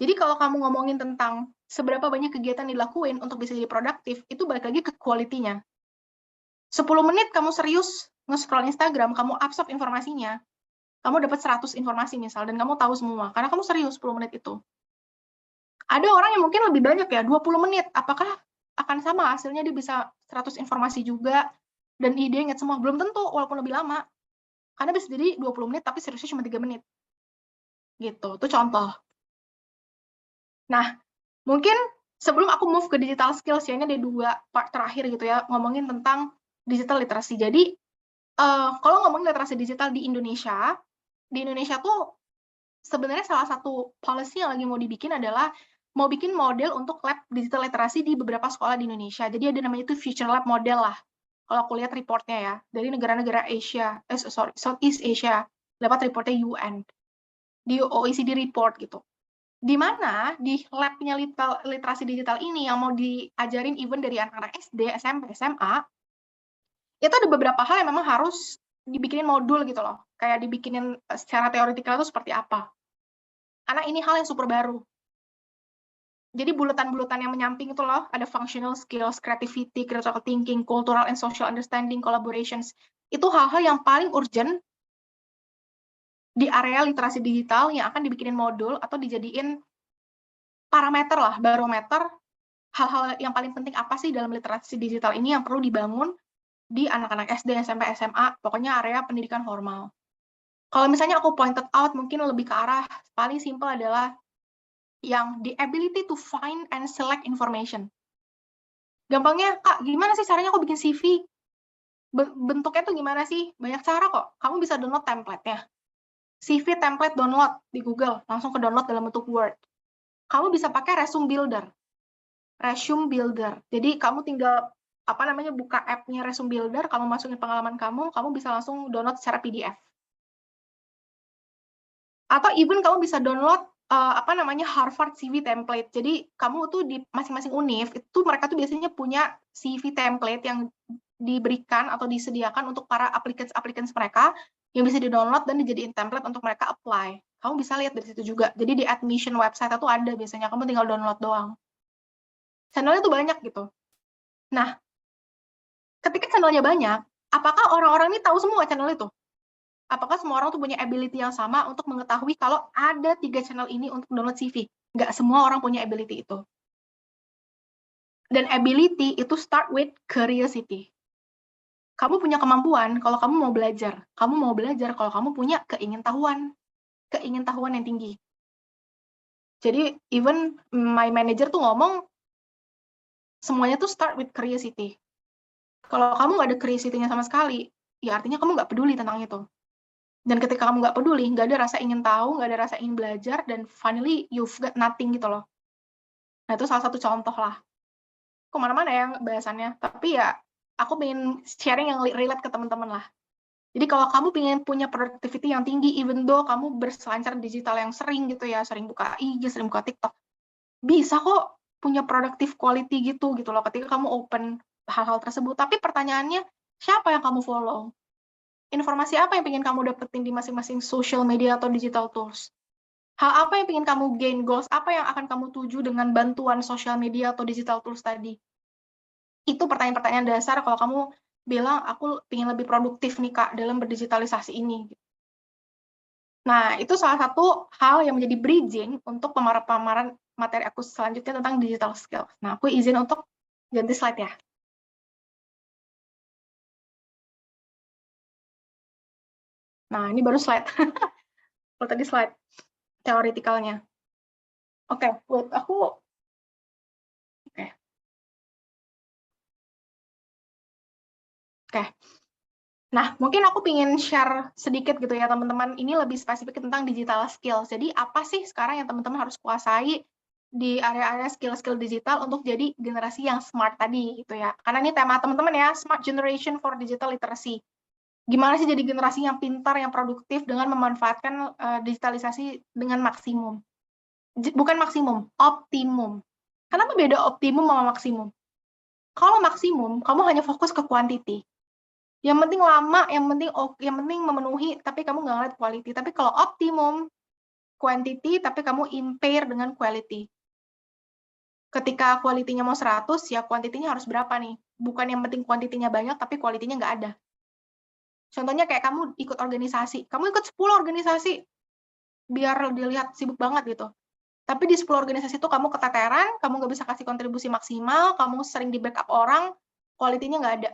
Jadi kalau kamu ngomongin tentang seberapa banyak kegiatan dilakuin untuk bisa jadi produktif, itu balik lagi ke quality-nya. 10 menit kamu serius nge-scroll Instagram, kamu absorb informasinya, kamu dapat 100 informasi misal, dan kamu tahu semua, karena kamu serius 10 menit itu. Ada orang yang mungkin lebih banyak ya, 20 menit, apakah akan sama hasilnya dia bisa 100 informasi juga, dan dia ingat semua? Belum tentu, walaupun lebih lama. Karena bisa jadi 20 menit, tapi seriusnya cuma 3 menit. Gitu, itu contoh. Nah, mungkin sebelum aku move ke digital skills, ya ini ada 2 part terakhir gitu ya, ngomongin tentang digital literacy. Jadi, kalau ngomongin literasi digital di Indonesia tuh sebenarnya salah satu policy yang lagi mau dibikin adalah mau bikin model untuk lab digital literasi di beberapa sekolah di Indonesia. Jadi ada namanya itu Future Lab Model lah. Kalau aku lihat reportnya ya, dari negara-negara Asia, Southeast Asia, lewat reportnya UN, di OECD report gitu. Di mana di lab-nya literasi digital ini yang mau diajarin even dari anak-anak SD, SMP, SMA, itu ada beberapa hal yang memang harus dibikinin modul gitu loh. Kayak dibikinin secara teoritikal itu seperti apa. Karena ini hal yang super baru. Jadi bulatan-bulatan yang menyamping itu loh, ada functional skills, creativity, critical thinking, cultural and social understanding, collaborations. Itu hal-hal yang paling urgent di area literasi digital yang akan dibikinin modul atau dijadiin parameter lah, barometer, hal-hal yang paling penting apa sih dalam literasi digital ini yang perlu dibangun di anak-anak SD, SMP, SMA, pokoknya area pendidikan formal. Kalau misalnya aku pointed out, mungkin lebih ke arah paling simple adalah yang the ability to find and select information. Gampangnya, Kak, gimana sih caranya aku bikin CV? Bentuknya tuh gimana sih? Banyak cara kok. Kamu bisa download template-nya. CV template download di Google, langsung ke download dalam bentuk Word. Kamu bisa pakai resume builder. Jadi kamu tinggal buka app-nya resume builder, kamu masukin pengalaman kamu bisa langsung download secara PDF. Atau even kamu bisa download Harvard CV template. Jadi kamu tuh di masing-masing univ itu mereka tuh biasanya punya CV template yang diberikan atau disediakan untuk para applicants mereka yang bisa di-download dan dijadiin template untuk mereka apply. Kamu bisa lihat dari situ juga. Jadi di admission website itu ada biasanya, kamu tinggal download doang. Channelnya tuh banyak gitu. Nah, ketika channelnya banyak, apakah orang-orang ini tahu semua channel itu? Apakah semua orang tuh punya ability yang sama untuk mengetahui kalau ada 3 channel ini untuk download CV? Nggak semua orang punya ability itu. Dan ability itu start with curiosity. Kamu punya kemampuan kalau kamu mau belajar. Kamu mau belajar kalau kamu punya keingintahuan yang tinggi. Jadi even my manager tuh ngomong, semuanya tuh start with curiosity. Kalau kamu nggak ada curiosity-nya sama sekali, ya artinya kamu nggak peduli tentang itu. Dan ketika kamu nggak peduli, nggak ada rasa ingin tahu, nggak ada rasa ingin belajar, dan finally you've got nothing gitu loh. Nah itu salah satu contoh lah. Kemana-mana ya bahasannya, tapi ya aku pengen sharing yang relate ke teman-teman lah. Jadi kalau kamu pengen punya productivity yang tinggi, even though kamu berselancar digital yang sering gitu ya, sering buka IG, sering buka TikTok, bisa kok punya productive quality gitu loh ketika kamu open hal-hal tersebut. Tapi pertanyaannya, siapa yang kamu follow? Informasi apa yang pengen kamu dapetin di masing-masing social media atau digital tools? Hal apa yang pengen kamu gain, goals apa yang akan kamu tuju dengan bantuan social media atau digital tools tadi? Itu pertanyaan-pertanyaan dasar kalau kamu bilang, aku pengen lebih produktif nih Kak, dalam berdigitalisasi ini. Nah, itu salah satu hal yang menjadi bridging untuk pemaparan materi aku selanjutnya tentang digital skills. Nah, aku izin untuk ganti slide ya. Nah, ini baru slide. Kalau tadi slide teoretikalnya. Oke, buat aku. Oke. Nah, mungkin aku pengen share sedikit gitu ya, teman-teman. Ini lebih spesifik tentang digital skills. Jadi, apa sih sekarang yang teman-teman harus kuasai di area-area skill-skill digital untuk jadi generasi yang smart tadi gitu ya. Karena ini tema teman-teman ya, Smart Generation for Digital Literacy. Gimana sih jadi generasi yang pintar, yang produktif dengan memanfaatkan digitalisasi dengan maksimum. Bukan maksimum, optimum. Kenapa beda optimum sama maksimum? Kalau maksimum, kamu hanya fokus ke quantity. Yang penting lama, yang penting memenuhi, tapi kamu nggak ngeliat quality. Tapi kalau optimum, quantity, tapi kamu impair dengan quality. Ketika quality-nya mau 100, ya quantity-nya harus berapa nih? Bukan yang penting quantity-nya banyak, tapi quality-nya nggak ada. Contohnya kayak kamu ikut organisasi. Kamu ikut 10 organisasi, biar dilihat sibuk banget gitu. Tapi di 10 organisasi itu kamu keteteran, kamu nggak bisa kasih kontribusi maksimal, kamu sering di backup orang, quality-nya nggak ada.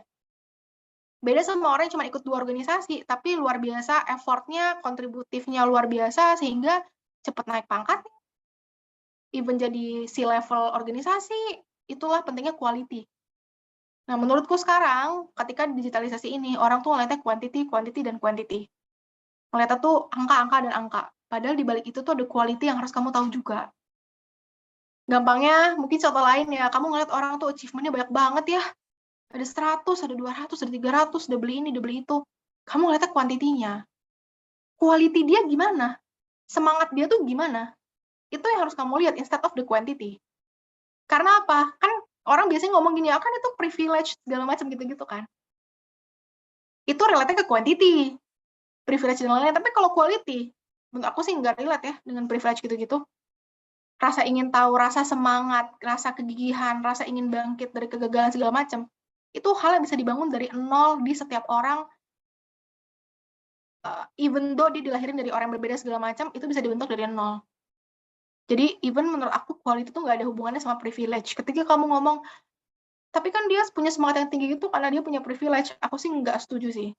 Beda sama orang yang cuma ikut 2 organisasi, tapi luar biasa effort-nya, kontributifnya luar biasa, sehingga cepat naik pangkat, even jadi C-level organisasi, itulah pentingnya quality. Nah, menurutku sekarang, ketika digitalisasi ini, orang tuh ngeliatnya quantity, dan quantity. Ngeliatnya tuh angka-angka dan angka. Padahal di balik itu tuh ada quality yang harus kamu tahu juga. Gampangnya, mungkin contoh lain ya, kamu ngeliat orang tuh achievement-nya banyak banget ya, ada 100, ada 200, ada 300, udah beli ini, udah beli itu. Kamu ngeliatnya kuantitinya. Quality dia gimana? Semangat dia tuh gimana? Itu yang harus kamu lihat instead of the quantity. Karena apa? Kan orang biasanya ngomong gini, kan itu privilege, segala macam gitu-gitu kan. Itu relate ke quantity. Privilege dan lain-lain. Tapi kalau quality, menurut aku sih nggak relate ya dengan privilege gitu-gitu. Rasa ingin tahu, rasa semangat, rasa kegigihan, rasa ingin bangkit dari kegagalan segala macam. Itu hal yang bisa dibangun dari nol di setiap orang, even though dia dilahirin dari orang yang berbeda segala macam, itu bisa dibentuk dari nol. Jadi even menurut aku quality itu nggak ada hubungannya sama privilege. Ketika kamu ngomong, tapi kan dia punya semangat yang tinggi itu karena dia punya privilege, aku sih nggak setuju sih.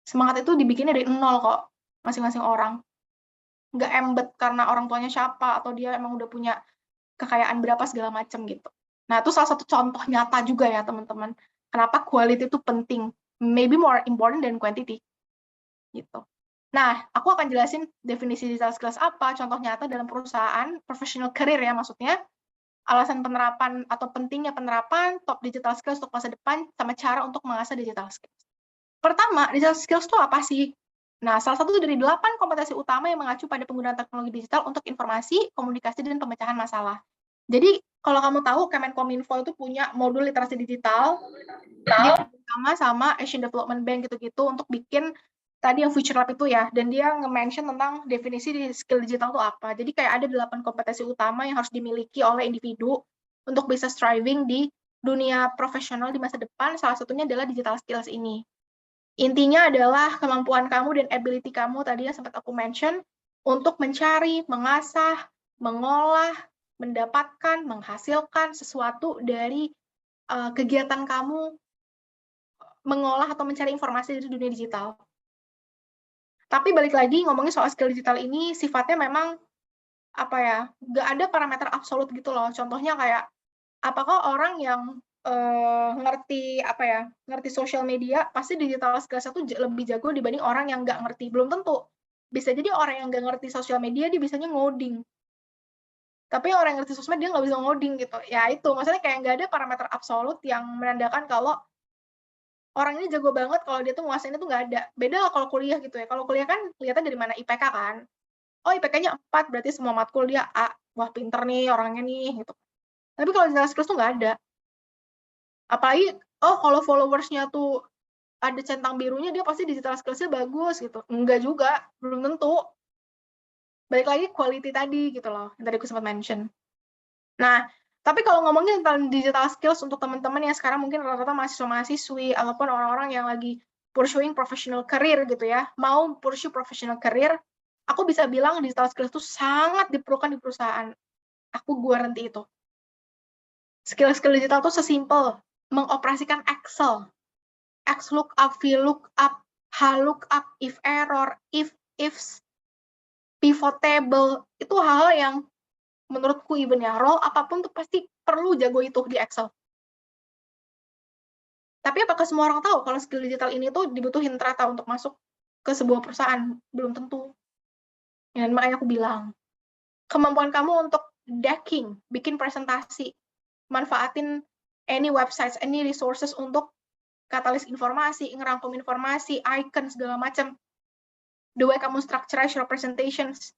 Semangat itu dibikinnya dari nol kok, masing-masing orang. Nggak embed karena orang tuanya siapa, atau dia emang udah punya kekayaan berapa segala macam gitu. Nah, itu salah satu contoh nyata juga ya, teman-teman. Kenapa quality itu penting, maybe more important than quantity, gitu. Nah, aku akan jelasin definisi digital skills apa, contoh nyata dalam perusahaan, professional career ya maksudnya, alasan penerapan atau pentingnya penerapan top digital skills untuk masa depan, sama cara untuk mengasah digital skills. Pertama, digital skills itu apa sih? Nah, salah satu dari 8 kompetensi utama yang mengacu pada penggunaan teknologi digital untuk informasi, komunikasi, dan pemecahan masalah. Jadi, kalau kamu tahu, Kemenkominfo itu punya modul literasi digital, dia bersama sama Asian Development Bank gitu-gitu untuk bikin tadi yang Future Lab itu ya, dan dia nge-mention tentang definisi di skill digital itu apa. Jadi kayak ada 8 kompetensi utama yang harus dimiliki oleh individu untuk bisa striving di dunia profesional di masa depan, salah satunya adalah digital skills ini. Intinya adalah kemampuan kamu dan ability kamu tadi yang sempat aku mention untuk mencari, mengasah, mengolah, mendapatkan, menghasilkan sesuatu dari kegiatan kamu mengolah atau mencari informasi dari dunia digital. Tapi balik lagi ngomongin soal skill digital ini sifatnya memang apa ya, nggak ada parameter absolut gitu loh. Contohnya kayak apakah orang yang ngerti sosial media pasti digital skills itu lebih jago dibanding orang yang nggak ngerti? Belum tentu. Bisa jadi orang yang nggak ngerti sosial media dia bisanya ngoding. Tapi orang yang ngerti sosmed dia nggak bisa ngoding gitu. Ya itu, maksudnya kayak nggak ada parameter absolut yang menandakan kalau orang ini jago banget kalau dia tuh nguasain itu nggak ada. Beda lah kalau kuliah gitu ya. Kalau kuliah kan kelihatan dari mana IPK kan. Oh IPK-nya 4 berarti semua matkul dia A. Wah pinter nih orangnya nih gitu. Tapi kalau digital skills tuh nggak ada. Apalagi kalau followers-nya tuh ada centang birunya dia pasti digital skills-nya bagus gitu. Enggak juga, belum tentu. Balik lagi quality tadi gitu loh, yang tadi aku sempat mention. Nah, tapi kalau ngomongin tentang digital skills untuk teman-teman yang sekarang mungkin rata-rata mahasiswa-mahasiswi ataupun orang-orang yang lagi pursuing professional career gitu ya, mau pursue professional career, aku bisa bilang digital skills itu sangat diperlukan di perusahaan. Aku guarantee itu. Skill-skill digital itu sesimpel mengoperasikan Excel, XLOOKUP, VLOOKUP, HLOOKUP, if error, ifs, pivot table, itu hal yang menurutku even ya, role apapun tuh pasti perlu jago itu di Excel. Tapi apakah semua orang tahu kalau skill digital ini tuh dibutuhin ternyata untuk masuk ke sebuah perusahaan? Belum tentu. Dan makanya aku bilang, kemampuan kamu untuk decking, bikin presentasi, manfaatin any websites, any resources untuk katalis informasi, ngerangkum informasi, icon, segala macam. The way kamu structure your presentations,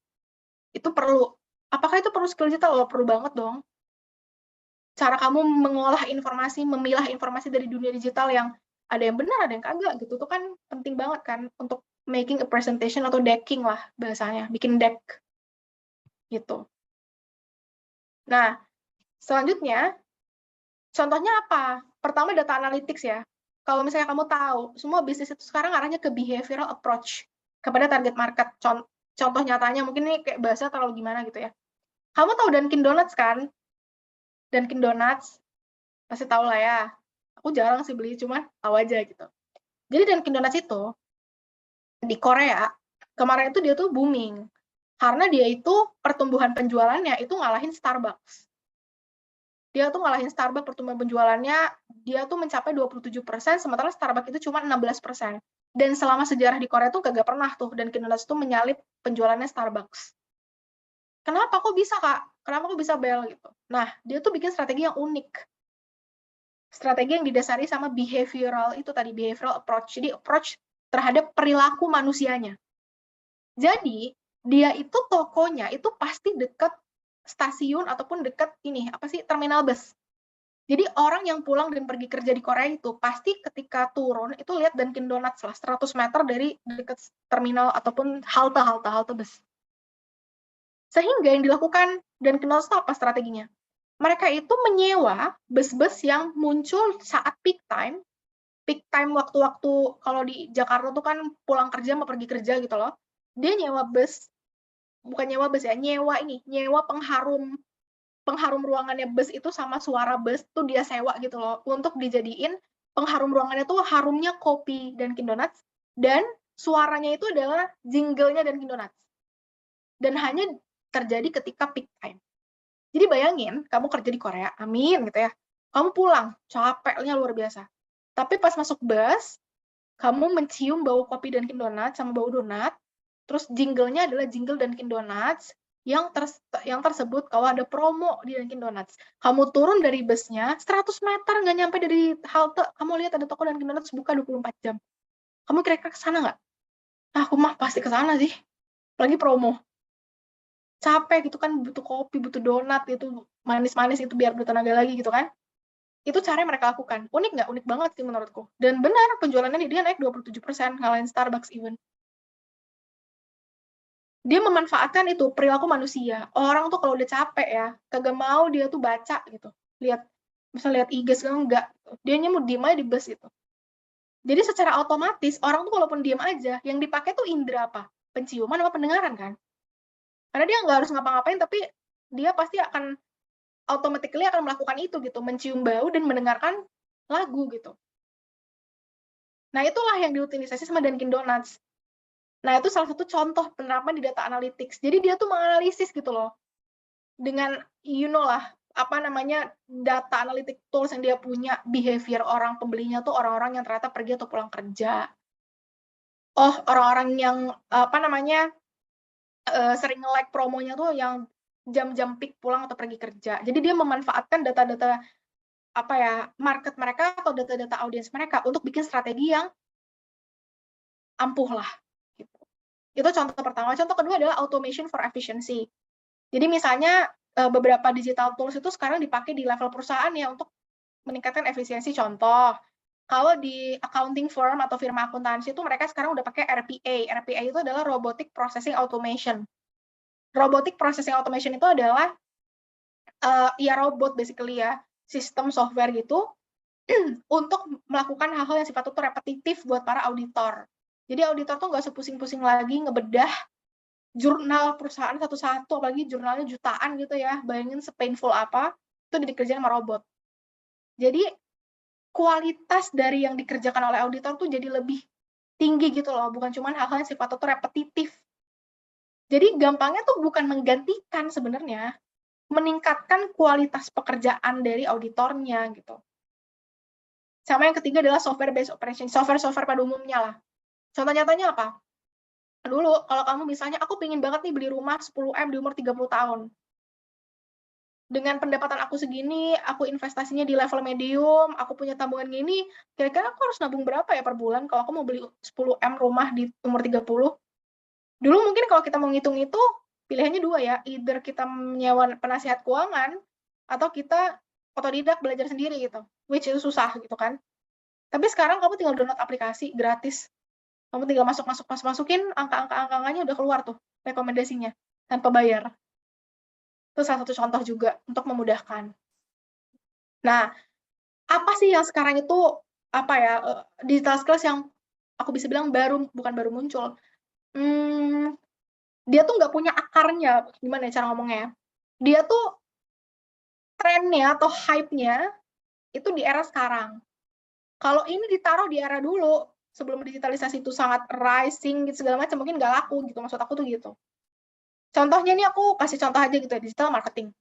itu perlu. Apakah itu perlu skill digital? Oh, perlu banget dong. Cara kamu mengolah informasi, memilah informasi dari dunia digital yang ada yang benar, ada yang kagak gitu. Itu kan penting banget kan untuk making a presentation atau decking lah bahasanya, bikin deck gitu. Nah, selanjutnya, contohnya apa? Pertama data analytics ya. Kalau misalnya kamu tahu, semua bisnis itu sekarang arahnya ke behavioral approach, kepada target market. Contoh nyatanya, mungkin ini kayak bahasa terlalu gimana gitu ya. Kamu tahu Dunkin Donuts kan? Dunkin Donuts, pasti tahu lah ya. Aku jarang sih beli, cuman tahu aja gitu. Jadi Dunkin Donuts itu, di Korea, kemarin itu dia tuh booming. Karena dia itu pertumbuhan penjualannya itu ngalahin Starbucks. Dia tuh ngalahin Starbucks pertumbuhan penjualannya, dia tuh mencapai 27%, sementara Starbucks itu cuma 16%. Dan selama sejarah di Korea tuh kagak pernah tuh Dunkin Donuts tuh menyalip penjualannya Starbucks. Kenapa kok bisa, Kak? Kenapa kok bisa Bel gitu? Nah, dia tuh bikin strategi yang unik. Strategi yang didasari sama behavioral itu tadi, behavioral approach. Jadi approach terhadap perilaku manusianya. Jadi, dia itu tokonya itu pasti dekat stasiun ataupun dekat terminal bus. Jadi orang yang pulang dan pergi kerja di Korea itu pasti ketika turun itu lihat Dunkin Donuts lah 100 meter dari dekat terminal ataupun halte bus. Sehingga yang dilakukan Dunkin Donuts itu apa strateginya? Mereka itu menyewa bus-bus yang muncul saat peak time waktu-waktu kalau di Jakarta tuh kan pulang kerja mau pergi kerja gitu loh. Dia nyewa bus, bukan nyewa bus ya, nyewa pengharum ruangannya bus itu sama suara bus tuh dia sewa gitu loh, untuk dijadiin pengharum ruangannya tuh harumnya kopi Dunkin Donuts, dan suaranya itu adalah jingle-nya Dunkin Donuts. Dan hanya terjadi ketika peak time. Jadi bayangin, kamu kerja di Korea, amin gitu ya, kamu pulang, capeknya luar biasa. Tapi pas masuk bus, kamu mencium bau kopi Dunkin Donuts sama bau donat, terus jingle-nya adalah jingle Dunkin Donuts, yang tersebut kalau ada promo di Dunkin Donuts. Kamu turun dari busnya, 100 meter nggak nyampe dari halte, kamu lihat ada toko Dunkin Donuts buka 24 jam. Kamu kira-kira ke sana nggak? Aku mah pasti ke sana sih. Apalagi promo. Capek gitu kan, butuh kopi, butuh donat, itu manis-manis itu biar bertenaga lagi gitu kan. Itu cara yang mereka lakukan. Unik nggak? Unik banget sih menurutku. Dan benar, penjualannya dia naik 27%, ngalahin Starbucks even. Dia memanfaatkan itu perilaku manusia. Orang tuh kalau udah capek ya, kagak mau dia tuh baca gitu. Misalnya lihat IG segala enggak. Dia mau diem aja di bus gitu. Jadi secara otomatis orang tuh walaupun diem aja, yang dipakai tuh indera apa? Penciuman sama pendengaran kan? Karena dia nggak harus ngapa-ngapain, tapi dia pasti akan automatically akan melakukan itu gitu, mencium bau dan mendengarkan lagu gitu. Nah, itulah yang diutilisasi sama Dunkin Donuts. Nah, itu salah satu contoh penerapan di data analytics. Jadi dia tuh menganalisis gitu loh. Dengan data analytic tools yang dia punya, behavior orang pembelinya tuh orang-orang yang ternyata pergi atau pulang kerja. Oh, orang-orang yang sering nge-like promonya tuh yang jam-jam peak pulang atau pergi kerja. Jadi dia memanfaatkan data-data market mereka atau data-data audiens mereka untuk bikin strategi yang ampuh lah. Gitu. Itu contoh pertama. Contoh kedua adalah automation for efficiency. Jadi misalnya beberapa digital tools itu sekarang dipakai di level perusahaan ya untuk meningkatkan efisiensi. Contoh, kalau di accounting firm atau firma akuntansi itu mereka sekarang udah pakai RPA. RPA itu adalah Robotic Processing Automation. Robotic Processing Automation itu adalah robot basically ya, sistem software gitu untuk melakukan hal-hal yang sifatnya tuh repetitif buat para auditor. Jadi auditor tuh nggak usah pusing-pusing lagi ngebedah jurnal perusahaan satu-satu, apalagi jurnalnya jutaan gitu ya, bayangin se-painful apa, itu dikerjain sama robot. Jadi kualitas dari yang dikerjakan oleh auditor tuh jadi lebih tinggi gitu loh, bukan cuma hal-hal yang sifatnya tuh repetitif. Jadi gampangnya tuh bukan menggantikan sebenarnya, meningkatkan kualitas pekerjaan dari auditornya gitu. Sama yang ketiga adalah software based operation, software pada umumnya lah. Contoh nyatanya apa? Dulu kalau kamu misalnya aku pingin banget nih beli rumah 10M di umur 30 tahun. Dengan pendapatan aku segini, aku investasinya di level medium, aku punya tabungan gini, kira-kira aku harus nabung berapa ya per bulan kalau aku mau beli 10M rumah di umur 30? Dulu mungkin kalau kita mau ngitung itu, pilihannya dua ya, either kita menyewa penasihat keuangan, atau kita otodidak belajar sendiri gitu, which itu susah gitu kan. Tapi sekarang kamu tinggal download aplikasi gratis, kamu tinggal masukin angka-angkanya udah keluar tuh rekomendasinya tanpa bayar. Itu salah satu contoh juga untuk memudahkan. Nah, apa sih yang sekarang itu digital skills yang aku bisa bilang bukan baru muncul. Dia tuh nggak punya akarnya, gimana ya cara ngomongnya? Dia tuh trennya atau hype-nya itu di era sekarang. Kalau ini ditaruh di era dulu, sebelum digitalisasi itu sangat rising gitu segala macam, mungkin nggak laku gitu, maksud aku tuh gitu. Contohnya nih aku kasih contoh aja gitu ya, digital marketing.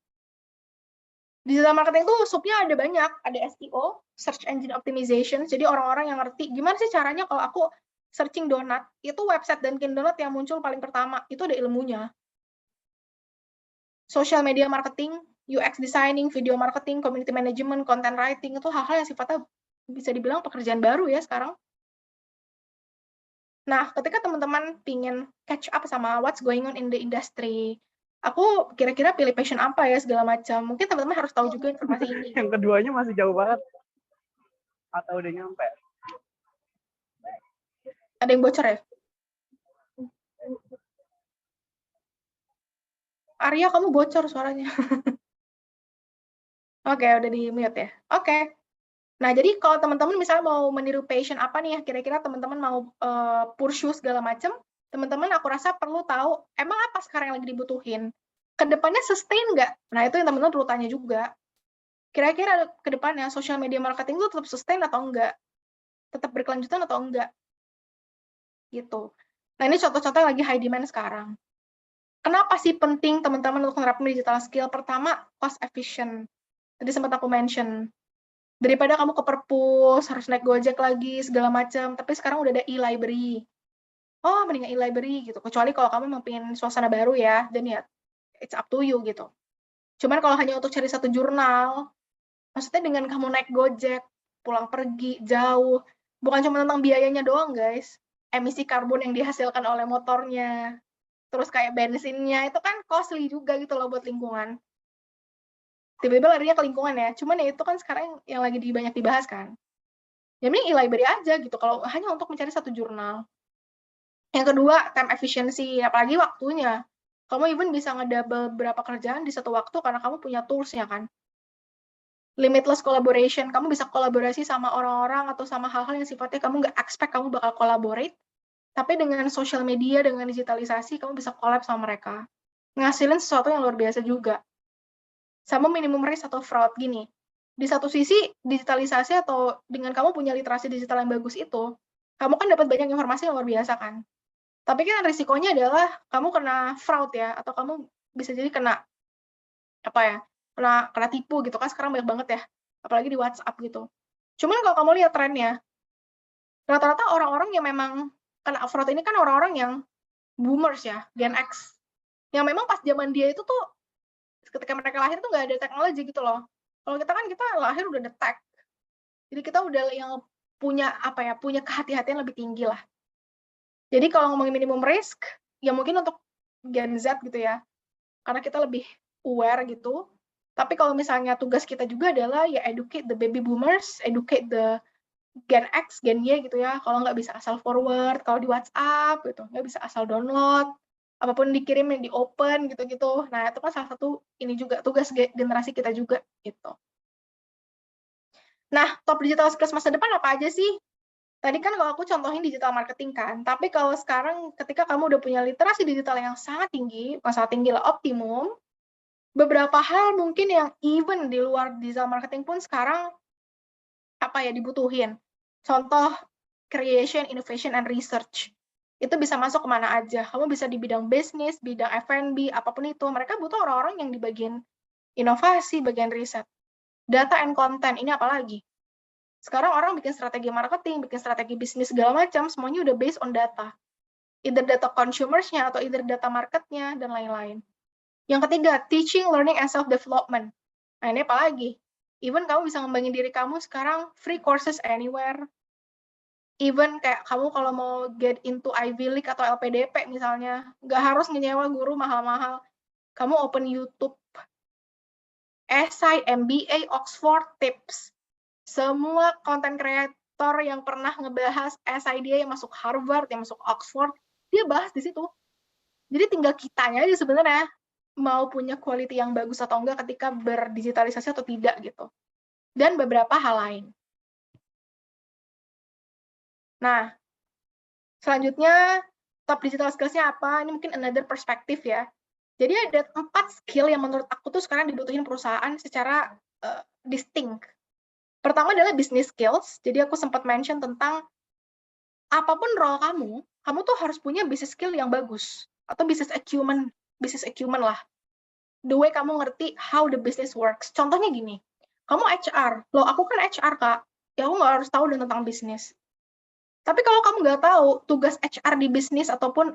Digital marketing tuh subnya ada banyak, ada SEO, search engine optimization, jadi orang-orang yang ngerti gimana sih caranya kalau aku searching donat, itu website Dunkin Donut yang muncul paling pertama, itu ada ilmunya. Social media marketing, UX designing, video marketing, community management, content writing, itu hal-hal yang sifatnya bisa dibilang pekerjaan baru ya sekarang. Nah, ketika teman-teman pingin catch up sama what's going on in the industry, aku kira-kira pilih passion apa ya segala macam. Mungkin teman-teman harus tahu juga informasi ini. Yang keduanya masih jauh banget. Atau udah nyampe? Ada yang bocor ya? Arya, kamu bocor suaranya. Oke, udah di mute ya. Oke. Nah, jadi kalau teman-teman misalnya mau meniru passion apa nih ya, kira-kira teman-teman mau pursue segala macam, teman-teman aku rasa perlu tahu emang apa sekarang yang lagi dibutuhin. Kedepannya sustain nggak? Nah, itu yang teman-teman perlu tanya juga. Kira-kira kedepannya social media marketing itu tetap sustain atau enggak? Tetap berkelanjutan atau enggak? Gitu. Nah, ini contoh-contoh yang lagi high demand sekarang. Kenapa sih penting teman-teman untuk menerapkan digital skill? Pertama, cost efficient. Tadi sempat aku mention. Daripada kamu ke perpus, harus naik Gojek lagi, segala macam. Tapi sekarang udah ada e-library. Oh, mendingan e-library gitu. Kecuali kalau kamu mau pengen suasana baru ya, dan ya, it's up to you gitu. Cuman kalau hanya untuk cari satu jurnal, maksudnya dengan kamu naik Gojek, pulang pergi, jauh, bukan cuma tentang biayanya doang guys. Emisi karbon yang dihasilkan oleh motornya, terus kayak bensinnya, itu kan costly juga gitu loh buat lingkungan. Tiba-tiba larinya ke lingkungan ya, cuman ya itu kan sekarang yang lagi banyak dibahas kan. Ya mending e-library aja gitu, kalau hanya untuk mencari satu jurnal. Yang kedua, time efficiency, apalagi waktunya. Kamu even bisa ngedouble beberapa kerjaan di satu waktu karena kamu punya tools-nya kan. Limitless collaboration, kamu bisa kolaborasi sama orang-orang atau sama hal-hal yang sifatnya kamu nggak expect kamu bakal collaborate, tapi dengan social media, dengan digitalisasi, kamu bisa collab sama mereka. Ngasilin sesuatu yang luar biasa juga. Sama minimum risk atau fraud gini. Di satu sisi, digitalisasi atau dengan kamu punya literasi digital yang bagus itu, kamu kan dapat banyak informasi yang luar biasa kan. Tapi kan risikonya adalah kamu kena fraud ya, atau kamu bisa jadi kena apa ya, kena tipu gitu kan, sekarang banyak banget ya, apalagi di WhatsApp gitu. Cuman kalau kamu lihat trennya, rata-rata orang-orang yang memang kena fraud ini kan orang-orang yang boomers ya, Gen X, yang memang pas zaman dia itu tuh ketika mereka lahir tuh nggak ada teknologi gitu loh. Kalau kita kan kita lahir udah ada tech, jadi kita udah yang punya apa ya, punya kehati-hatian lebih tinggi lah. Jadi kalau ngomongin minimum risk, ya mungkin untuk Gen Z gitu ya, karena kita lebih aware gitu. Tapi kalau misalnya tugas kita juga adalah ya educate the baby boomers, educate the Gen X, Gen Y gitu ya. Kalau nggak bisa asal forward, kalau di WhatsApp gitu, nggak bisa asal download, apapun dikirim yang di open gitu-gitu. Nah itu kan salah satu ini juga tugas generasi kita juga gitu. Nah top digital skills masa depan apa aja sih? Tadi kan kalau aku contohin digital marketing kan, tapi kalau sekarang ketika kamu udah punya literasi digital yang sangat tinggi, bukan sangat tinggi lah, optimum, beberapa hal mungkin yang even di luar digital marketing pun sekarang apa ya dibutuhin. Contoh creation, innovation, and research. Itu bisa masuk kemana aja. Kamu bisa di bidang bisnis, bidang F&B, apapun itu. Mereka butuh orang-orang yang di bagian inovasi, bagian riset. Data and content, ini apalagi? Sekarang orang bikin strategi marketing, bikin strategi bisnis segala macam, semuanya udah based on data. Either data consumers-nya atau either data market-nya dan lain-lain. Yang ketiga, teaching, learning, and self-development. Nah, ini apa lagi? Even kamu bisa ngembangin diri kamu sekarang, free courses anywhere. Even kayak kamu kalau mau get into Ivy League atau LPDP misalnya, nggak harus nyewa guru mahal-mahal. Kamu open YouTube, esai, MBA, Oxford, tips. Semua konten kreator yang pernah ngebahas esai dia yang masuk Harvard, yang masuk Oxford, dia bahas di situ. Jadi tinggal kitanya aja sebenarnya mau punya quality yang bagus atau enggak ketika berdigitalisasi atau tidak gitu. Dan beberapa hal lain. Nah, selanjutnya top digital skills-nya apa? Ini mungkin another perspektif ya. Jadi ada 4 skill yang menurut aku tuh sekarang dibutuhin perusahaan secara distinct. Pertama adalah business skills. Jadi aku sempat mention tentang apapun role kamu tuh harus punya business skill yang bagus atau business acumen lah. The way kamu ngerti how the business works. Contohnya gini, kamu HR, loh aku kan HR Kak, ya aku nggak harus tahu tentang bisnis. Tapi kalau kamu nggak tahu tugas HR di bisnis ataupun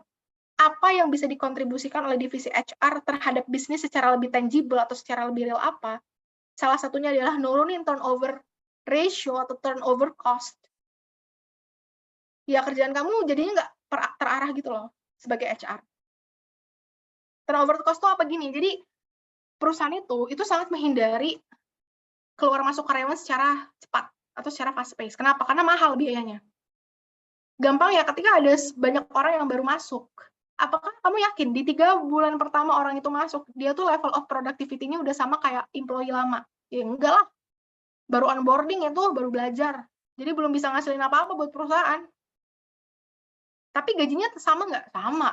apa yang bisa dikontribusikan oleh divisi HR terhadap bisnis secara lebih tangible atau secara lebih real apa, salah satunya adalah nurunin turnover ratio atau turnover cost. Ya kerjaan kamu jadinya nggak terarah gitu loh sebagai HR. Turnover cost itu apa gini, jadi perusahaan itu sangat menghindari keluar masuk karyawan secara cepat atau secara fast pace. Kenapa? Karena mahal biayanya. Gampang ya ketika ada banyak orang yang baru masuk. Apakah kamu yakin di 3 bulan pertama orang itu masuk, dia tuh level of productivity-nya udah sama kayak employee lama? Ya enggak lah. Baru onboarding itu, baru belajar. Jadi belum bisa ngasilin apa-apa buat perusahaan. Tapi gajinya sama nggak? Sama.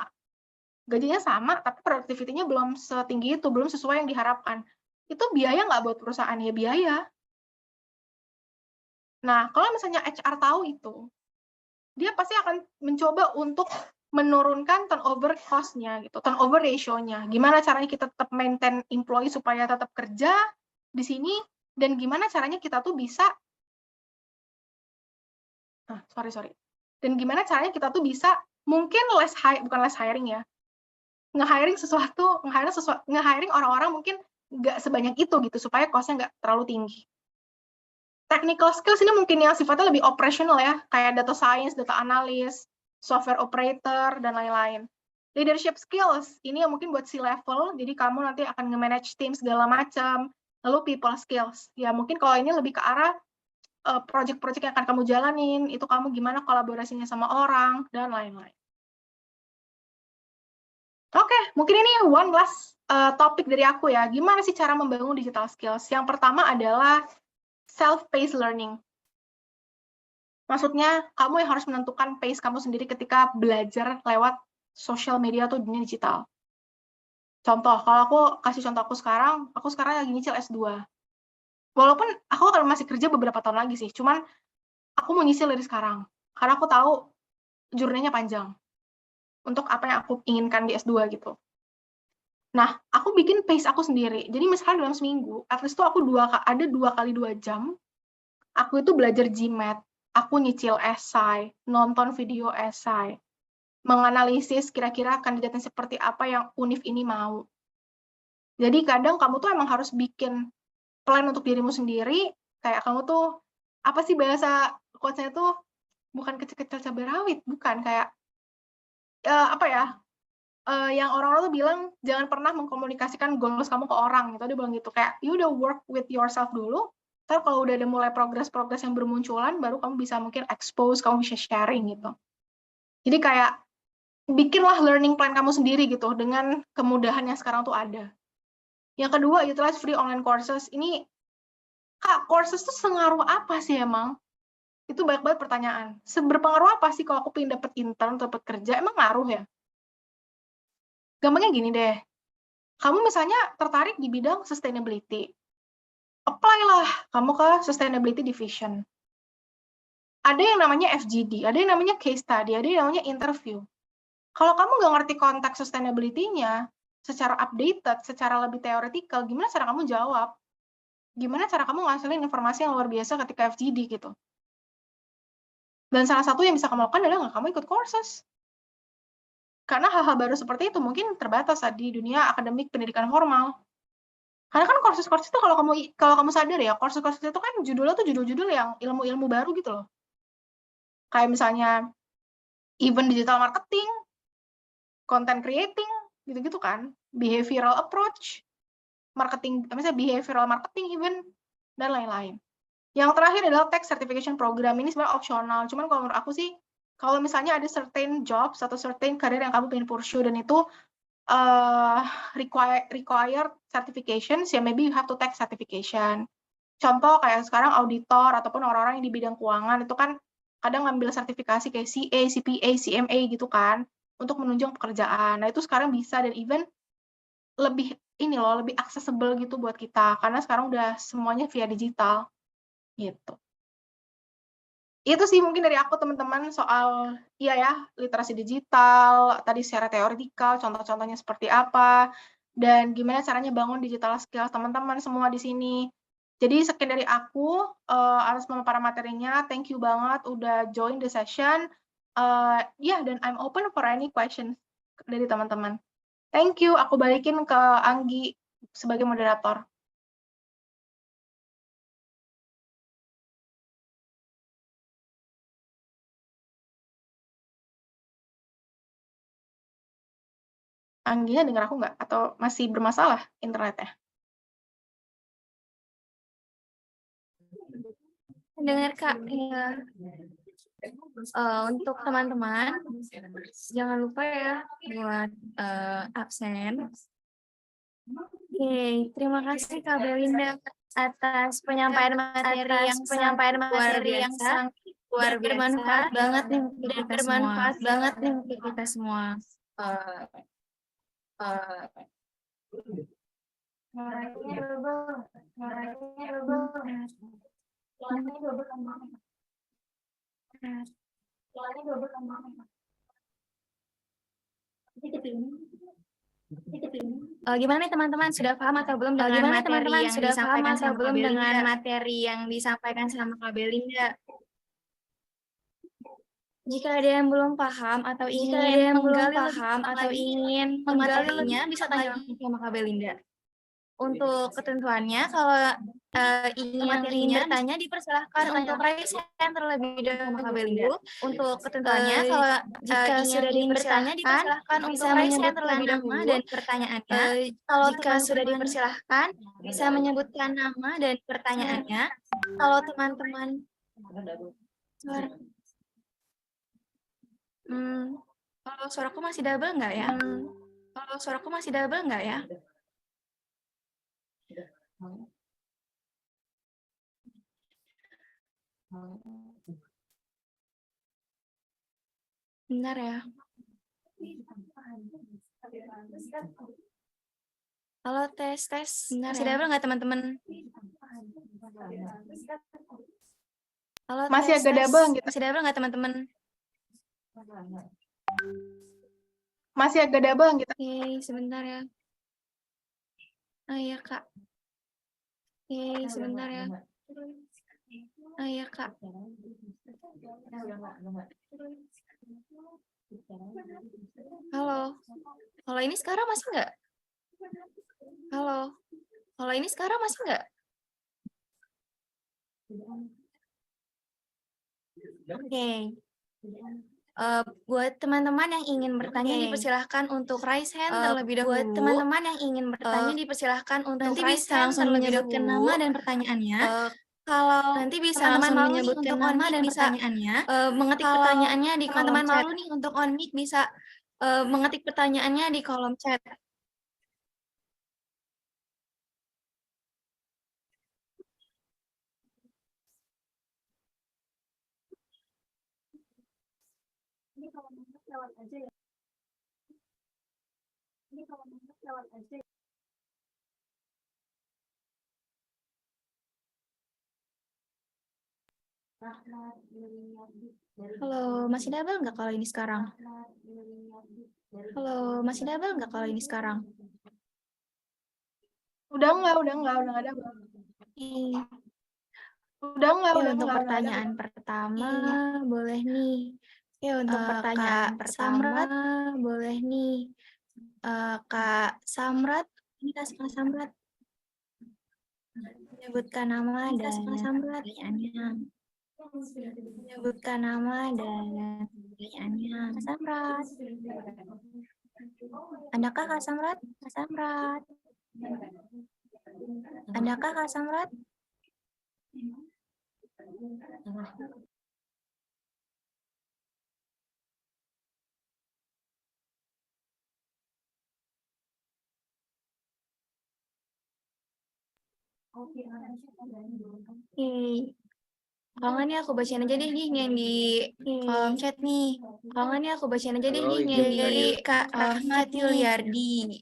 Gajinya sama, tapi productivity-nya belum setinggi itu, belum sesuai yang diharapkan. Itu biaya nggak buat perusahaan? Ya biaya. Nah, kalau misalnya HR tahu itu, dia pasti akan mencoba untuk menurunkan turnover cost-nya, gitu, turnover ratio-nya. Gimana caranya kita tetap maintain employee supaya tetap kerja di sini, dan gimana caranya kita tuh bisa, dan gimana caranya kita tuh bisa, mungkin bukan less hiring ya, nge-hiring orang-orang mungkin nggak sebanyak itu gitu, supaya cost-nya nggak terlalu tinggi. Technical skills ini mungkin yang sifatnya lebih operational ya, kayak data science, data analyst, software operator, dan lain-lain. Leadership skills, ini yang mungkin buat C-level, jadi kamu nanti akan nge-manage tim segala macam. Lalu people skills, ya mungkin kalau ini lebih ke arah project-project yang akan kamu jalanin, itu kamu gimana kolaborasinya sama orang, dan lain-lain. Oke, mungkin ini one last topik dari aku ya. Gimana sih cara membangun digital skills? Yang pertama adalah self-paced learning. Maksudnya, kamu yang harus menentukan pace kamu sendiri ketika belajar lewat social media atau dunia digital. Contoh, kalau aku kasih contoh aku sekarang lagi nyicil S2. Walaupun aku kalau masih kerja beberapa tahun lagi sih, cuman aku mau nyicil dari sekarang. Karena aku tahu journey-nya panjang untuk apa yang aku inginkan di S2 gitu. Nah, aku bikin pace aku sendiri. Jadi misalnya dalam seminggu, at least tuh aku ada 2 kali 2 jam, aku itu belajar GMAT, aku nyicil esai, nonton video esai, menganalisis kira-kira kandidatnya seperti apa yang UNIF ini mau. Jadi kadang kamu tuh emang harus bikin plan untuk dirimu sendiri, kayak kamu tuh, apa sih bahasa quotes-nya tuh, bukan kecil-kecil cabai rawit, bukan, kayak, apa ya, yang orang-orang tuh bilang, jangan pernah mengkomunikasikan goals kamu ke orang, gitu, dia bilang gitu, kayak, you udah work with yourself dulu, ntar kalau udah ada mulai progres-progres yang bermunculan, baru kamu bisa mungkin expose, kamu bisa sharing, gitu. Jadi kayak, bikinlah learning plan kamu sendiri, gitu, dengan kemudahan yang sekarang tuh ada. Yang kedua, utilize free online courses. Ini, Kak, courses tuh sengaruh apa sih emang? Itu banyak banget pertanyaan. Seberpengaruh apa sih kalau aku pengen dapet intern atau dapet kerja? Emang ngaruh ya? Gampangnya gini deh, kamu misalnya tertarik di bidang sustainability. Apply-lah kamu ke sustainability division. Ada yang namanya FGD, ada yang namanya case study, ada yang namanya interview. Kalau kamu nggak ngerti konteks sustainability-nya, secara updated, secara lebih teoretikal, gimana cara kamu jawab? Gimana cara kamu ngasilin informasi yang luar biasa ketika FGD gitu? Dan salah satu yang bisa kamu lakukan adalah kamu ikut courses. Karena hal-hal baru seperti itu mungkin terbatas di dunia akademik pendidikan formal. Karena kan courses-courses itu kalau kamu sadar ya, courses-courses itu kan judulnya tuh judul-judul yang ilmu-ilmu baru gitu loh. Kayak misalnya event digital marketing, content creating, gitu-gitu kan, behavioral approach, marketing, misalnya behavioral marketing even, dan lain-lain. Yang terakhir adalah tech certification program. Ini sebenarnya opsional, cuman kalau menurut aku sih, kalau misalnya ada certain jobs atau certain career yang kamu pengen pursue dan itu required certifications, ya maybe you have to take certification. Contoh kayak sekarang auditor ataupun orang-orang yang di bidang keuangan itu kan kadang ngambil sertifikasi kayak CA, CPA, CMA gitu kan untuk menunjang pekerjaan. Nah, itu sekarang bisa dan even lebih ini loh, lebih accessible gitu buat kita karena sekarang udah semuanya via digital gitu. Itu sih mungkin dari aku teman-teman soal iya ya, literasi digital, tadi secara teoretikal contoh-contohnya seperti apa, dan gimana caranya bangun digital skills teman-teman semua di sini. Jadi sekian dari aku, atas pemaparan materinya, thank you banget udah join the session, dan I'm open for any questions dari teman-teman. Thank you, aku balikin ke Anggi sebagai moderator. Angginya dengar aku nggak? Atau masih bermasalah internetnya? Dengar Kak, ya. Untuk teman-teman, jangan lupa ya buat absen. Oke, terima kasih Kak Belinda atas penyampaian materi yang sangat luar biasa, bermanfaat banget nih untuk kita semua. Gimana nih teman-teman, sudah paham atau belum dengan materi yang disampaikan sama Kak Belinda? Jika ada yang belum paham atau ingin menggali bisa tanya langsung sama Kak Belinda. Untuk ketentuannya, kalau ingin bertanya dipersilahkan untuk raise hand terlebih dahulu Kak Belinda. Untuk ketentuannya, kalau jika sudah dipersilahkan bisa menyebutkan nama dan pertanyaannya. Kalau jika sudah dipersilahkan bisa menyebutkan nama dan pertanyaannya. Kalau teman-teman kalau suaraku masih double nggak ya? Kalau suaraku masih double nggak ya? Bentar ya. Halo, tes. Bentar masih double nggak teman-teman? Halo, Masih tes. agak double gitu. Masih double nggak teman-teman? Masih agak double gitu. Oke, sebentar ya. Oh iya, Kak. Oke, sebentar ya. Oh iya, Kak. Halo. Kalau ini sekarang masih nggak? Halo. Kalau ini sekarang masih nggak? Oke. Buat teman-teman yang ingin bertanya dipersilahkan untuk raise hand terlebih dahulu. Buat teman-teman yang ingin bertanya dipersilahkan untuk nanti raise bisa hand langsung terlebih menyebutkan dahulu. nama dan pertanyaannya. Kalau Nanti bisa teman-teman langsung malu nih menyebutkan untuk on nama mic dan bisa pertanyaannya. mengetik Kalau pertanyaannya di kolom teman-teman chat. malu nih untuk on mic bisa mengetik pertanyaannya di kolom chat. Halo, masih double nggak kalau ini sekarang? Halo, masih double nggak kalau ini sekarang? Udah nggak double. Udah nggak, Oke, untuk nggak pertanyaan double. pertama boleh nih. Oke, untuk pertanyaan Kak pertama Samrat boleh nih. Kak Samrat, ini Kak Samrat. Menyebutkan nama dan pertanyaannya. Menyebutkan nama dan pertanyaannya. Kak Samrat. Adakah Kak Samrat? Kak Samrat. Adakah Kak Samrat? Oke. Kalau nggak nih aku bacain aja deh nih yang di kolom chat nih. Kalau nggak nih aku bacain aja deh nih yang di kolom chat Yuliardi.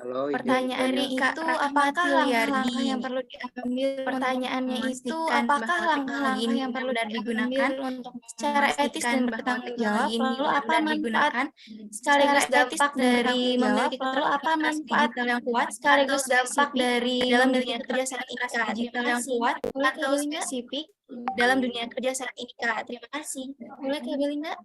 Pertanyaannya itu apakah langkah-langkah yang perlu diambil? Pertanyaannya itu apakah langkah-langkah yang perlu digunakan secara etis dan bertanggung jawab? Lalu apa manfaat sekaligus dampak dari memiliki keterampilan digital yang kuat sekaligus dampak dari dalam dunia kerja saat ini Kak? Digital yang kuat atau spesifik dalam dunia kerja saat ini Kak? Terima kasih. Boleh Kak Belinda?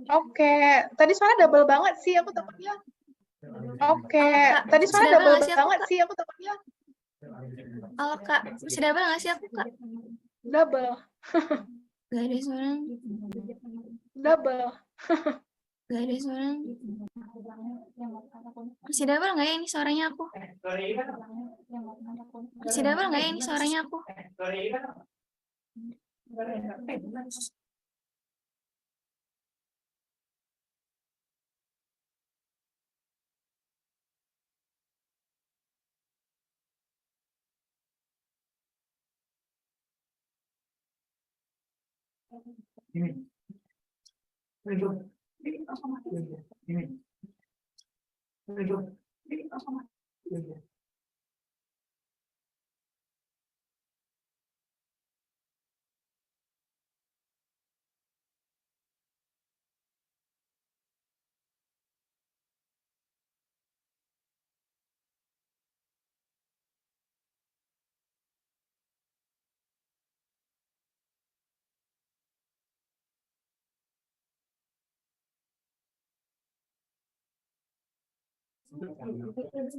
Oke, tadi suara double banget sih, aku takutnya. Oke, tadi suara double banget sih, aku takutnya. Halo Kak, masih double nggak sih aku Kak? Double. Gak ada suara. Double. Gak ada suara. Masih double nggak ya ini suaranya aku? Masih double nggak ya ini suaranya aku?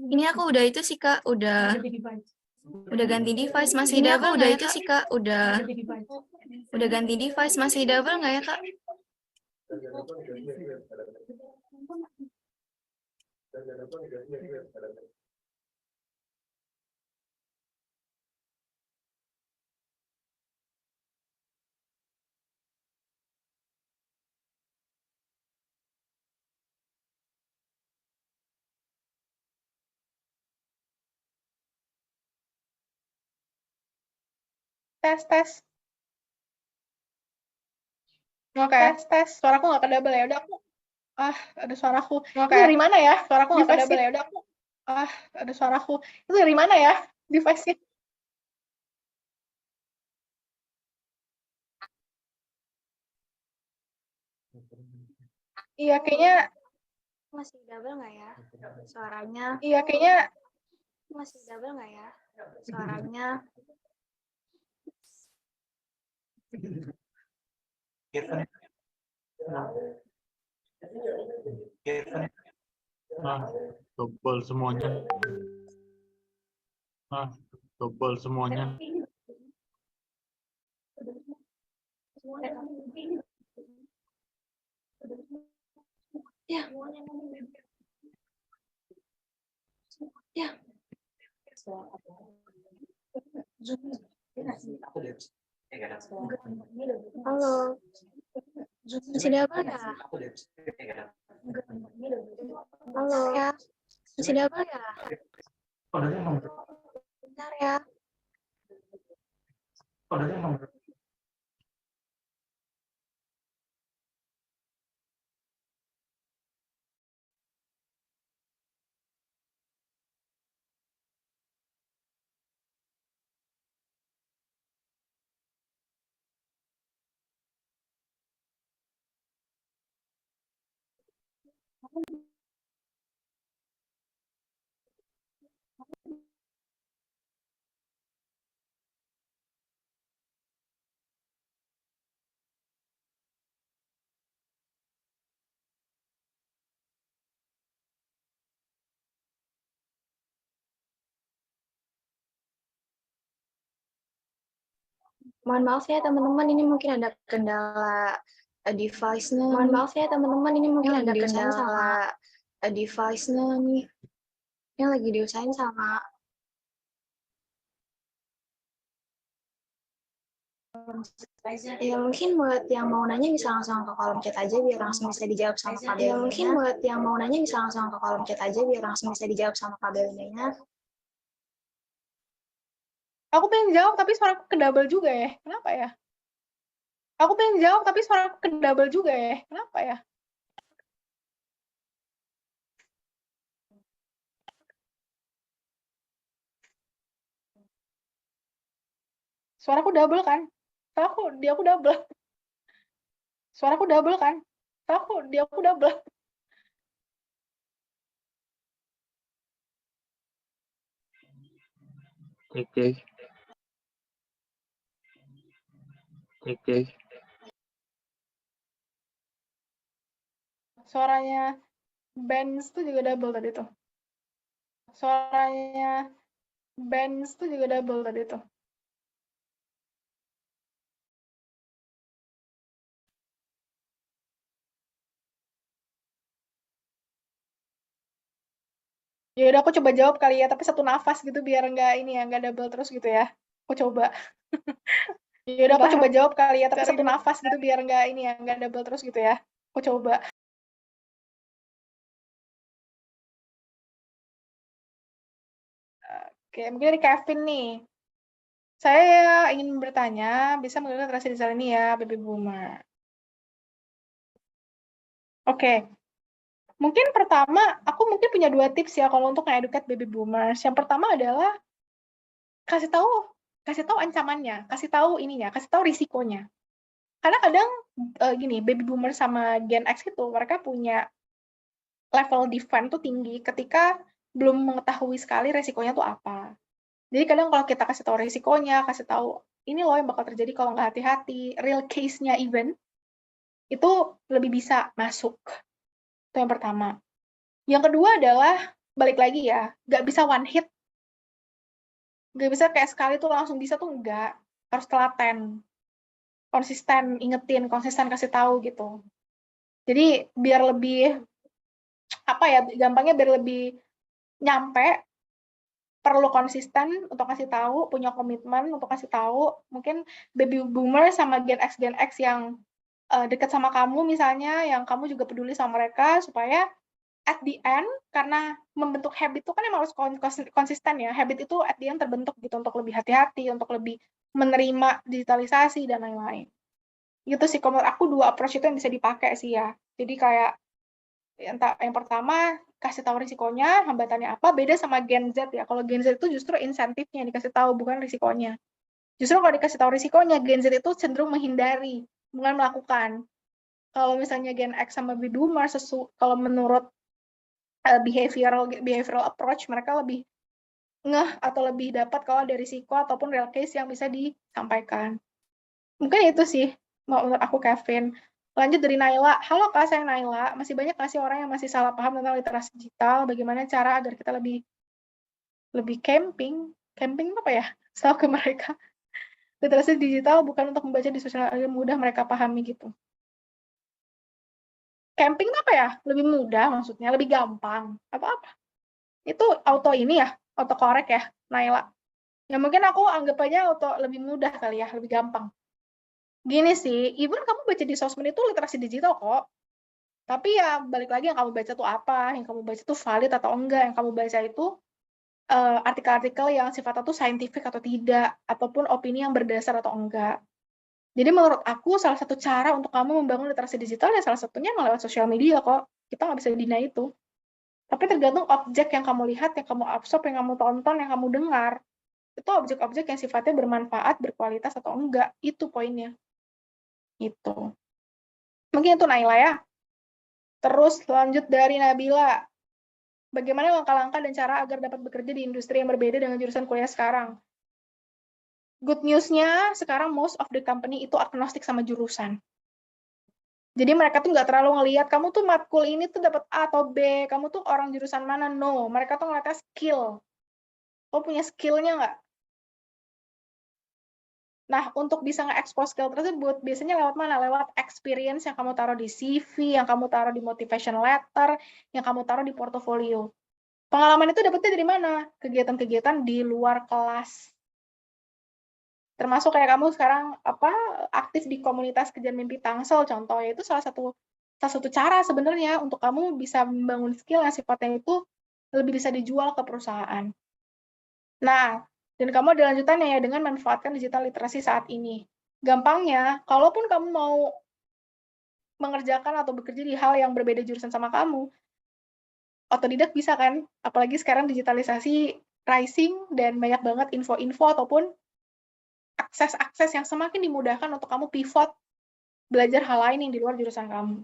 Ini aku udah itu sih Kak, udah ganti device masih double udah itu sih Kak, udah Udah ganti device, masih double nggak ya, Kak? Tes, tes. Oke, tes. Suaraku nggak ke double ya. Udah aku. Ada suaraku. Itu dari mana ya? Suaraku nggak ke double ya. Udah aku. Ada suaraku. Itu dari mana ya? Device-nya. Iya, kayaknya. Masih double nggak ya? Suaranya. Iya, kayaknya. Masih double nggak ya? Suaranya. Tebal semuanya. Tebal semuanya. Ya. Ya. Halo. Masih double ya? Halo. Ya. Masih double ya? Bentar ya. Mohon maaf ya teman-teman, ini mungkin ada kendala device-nya. Mohon maaf ya teman-teman, ini mungkin ada kendala device-nya nih. Yang lagi diusahain sama ya, mungkin buat yang mau nanya bisa langsung ke kolom chat aja biar langsung bisa dijawab sama Kak Belinda. Ya, mungkin buat yang mau nanya bisa langsung ke kolom chat aja biar langsung bisa dijawab sama Kak Belinda. Aku pengen jawab tapi suaraku ke double juga ya. Kenapa ya? Aku pengen jawab tapi suaraku ke double juga ya. Kenapa ya? Suaraku double kan? Dia aku double. Suaraku double kan? Dia aku double. Oke. Suaranya Benz tuh juga double tadi tuh. Suaranya Benz tuh juga double tadi tuh. Ya udah aku coba jawab kali ya, tapi satu nafas gitu biar nggak ini ya, nggak double terus gitu ya. Aku coba. Ya udah aku coba jawab kali ya, tapi satu nafas gitu biar nggak ini ya, nggak double terus gitu ya. Aku coba. Oke, mungkin dari Kevin nih. Saya ingin bertanya, bisa menggunakan translasi digital ini ya, baby boomer. Oke. Mungkin pertama, aku mungkin punya 2 tips ya kalau untuk nge-educate baby boomers. Yang pertama adalah kasih tahu ancamannya, kasih tahu ininya, kasih tahu risikonya. Karena kadang gini, baby boomer sama Gen X itu mereka punya level defense tuh tinggi ketika belum mengetahui sekali risikonya tuh apa. Jadi kadang kalau kita kasih tahu risikonya, kasih tahu ini loh yang bakal terjadi kalau nggak hati-hati, real case-nya even, itu lebih bisa masuk. Itu yang pertama. Yang kedua adalah, balik lagi ya, nggak bisa one hit. Nggak bisa kayak sekali tuh langsung bisa tuh enggak. Harus telaten. konsisten ingetin, konsisten kasih tahu gitu. Jadi biar lebih gampangnya biar lebih nyampe, perlu konsisten untuk kasih tahu, punya komitmen untuk kasih tahu. Mungkin baby boomer sama Gen X yang dekat sama kamu misalnya, yang kamu juga peduli sama mereka, supaya at the end, karena membentuk habit itu kan emang harus konsisten ya. Habit itu at the end terbentuk gitu, untuk lebih hati-hati, untuk lebih menerima digitalisasi dan lain-lain. Gitu sih, kalau menurut aku 2 approach itu yang bisa dipakai sih ya. Jadi kayak yang pertama kasih tahu risikonya, hambatannya apa, beda sama Gen Z ya. Kalau Gen Z itu justru insentifnya yang dikasih tahu, bukan risikonya. Justru kalau dikasih tahu risikonya, Gen Z itu cenderung menghindari, bukan melakukan. Kalau misalnya Gen X sama baby boomer, kalau menurut behavioral approach, mereka lebih ngeh atau lebih dapat kalau ada risiko ataupun real case yang bisa disampaikan. Mungkin itu sih menurut aku, Kevin. Lanjut dari Naila. Halo Kak, saya Naila. Masih banyak nggak sih orang yang masih salah paham tentang literasi digital? Bagaimana cara agar kita lebih camping apa ya? Setahu ke mereka. Literasi digital bukan untuk membaca di sosial media, mudah mereka pahami gitu. Camping apa ya? Lebih mudah maksudnya, lebih gampang. Apa-apa. Itu auto korek ya, Naila. Ya mungkin aku anggap aja lebih mudah kali ya, lebih gampang. Gini sih, even kamu baca di sosmed itu literasi digital kok. Tapi ya balik lagi, yang kamu baca tuh apa, yang kamu baca tuh valid atau enggak, yang kamu baca itu artikel-artikel yang sifatnya tuh scientific atau tidak, ataupun opini yang berdasar atau enggak. Jadi menurut aku salah satu cara untuk kamu membangun literasi digital ya salah satunya lewat sosial media kok. Kita nggak bisa deny itu. Tapi tergantung objek yang kamu lihat, yang kamu absorb, yang kamu tonton, yang kamu dengar. Itu objek-objek yang sifatnya bermanfaat, berkualitas atau enggak. Itu poinnya. Gitu. Mungkin itu Naila ya. Terus lanjut dari Nabila. Bagaimana langkah-langkah dan cara agar dapat bekerja di industri yang berbeda dengan jurusan kuliah sekarang? Good news-nya, sekarang most of the company itu agnostik sama jurusan. Jadi mereka tuh nggak terlalu ngelihat, kamu tuh matkul ini tuh dapat A atau B, kamu tuh orang jurusan mana, no. Mereka tuh ngeliatnya skill. Kamu punya skill-nya nggak? Nah, untuk bisa nge-expose skill tersebut, biasanya lewat mana? Lewat experience yang kamu taruh di CV, yang kamu taruh di motivation letter, yang kamu taruh di portofolio. Pengalaman itu dapetnya dari mana? Kegiatan-kegiatan di luar kelas. Termasuk kayak kamu sekarang aktif di komunitas Kejar Mimpi Tangsel, contohnya itu salah satu cara sebenarnya untuk kamu bisa membangun skill yang sifatnya itu lebih bisa dijual ke perusahaan. Nah, dan kamu ada lanjutannya ya dengan memanfaatkan digital literasi saat ini. Gampangnya, kalaupun kamu mau mengerjakan atau bekerja di hal yang berbeda jurusan sama kamu, otodidak bisa kan? Apalagi sekarang digitalisasi rising dan banyak banget info-info ataupun akses-akses yang semakin dimudahkan untuk kamu pivot belajar hal lain yang di luar jurusan kamu.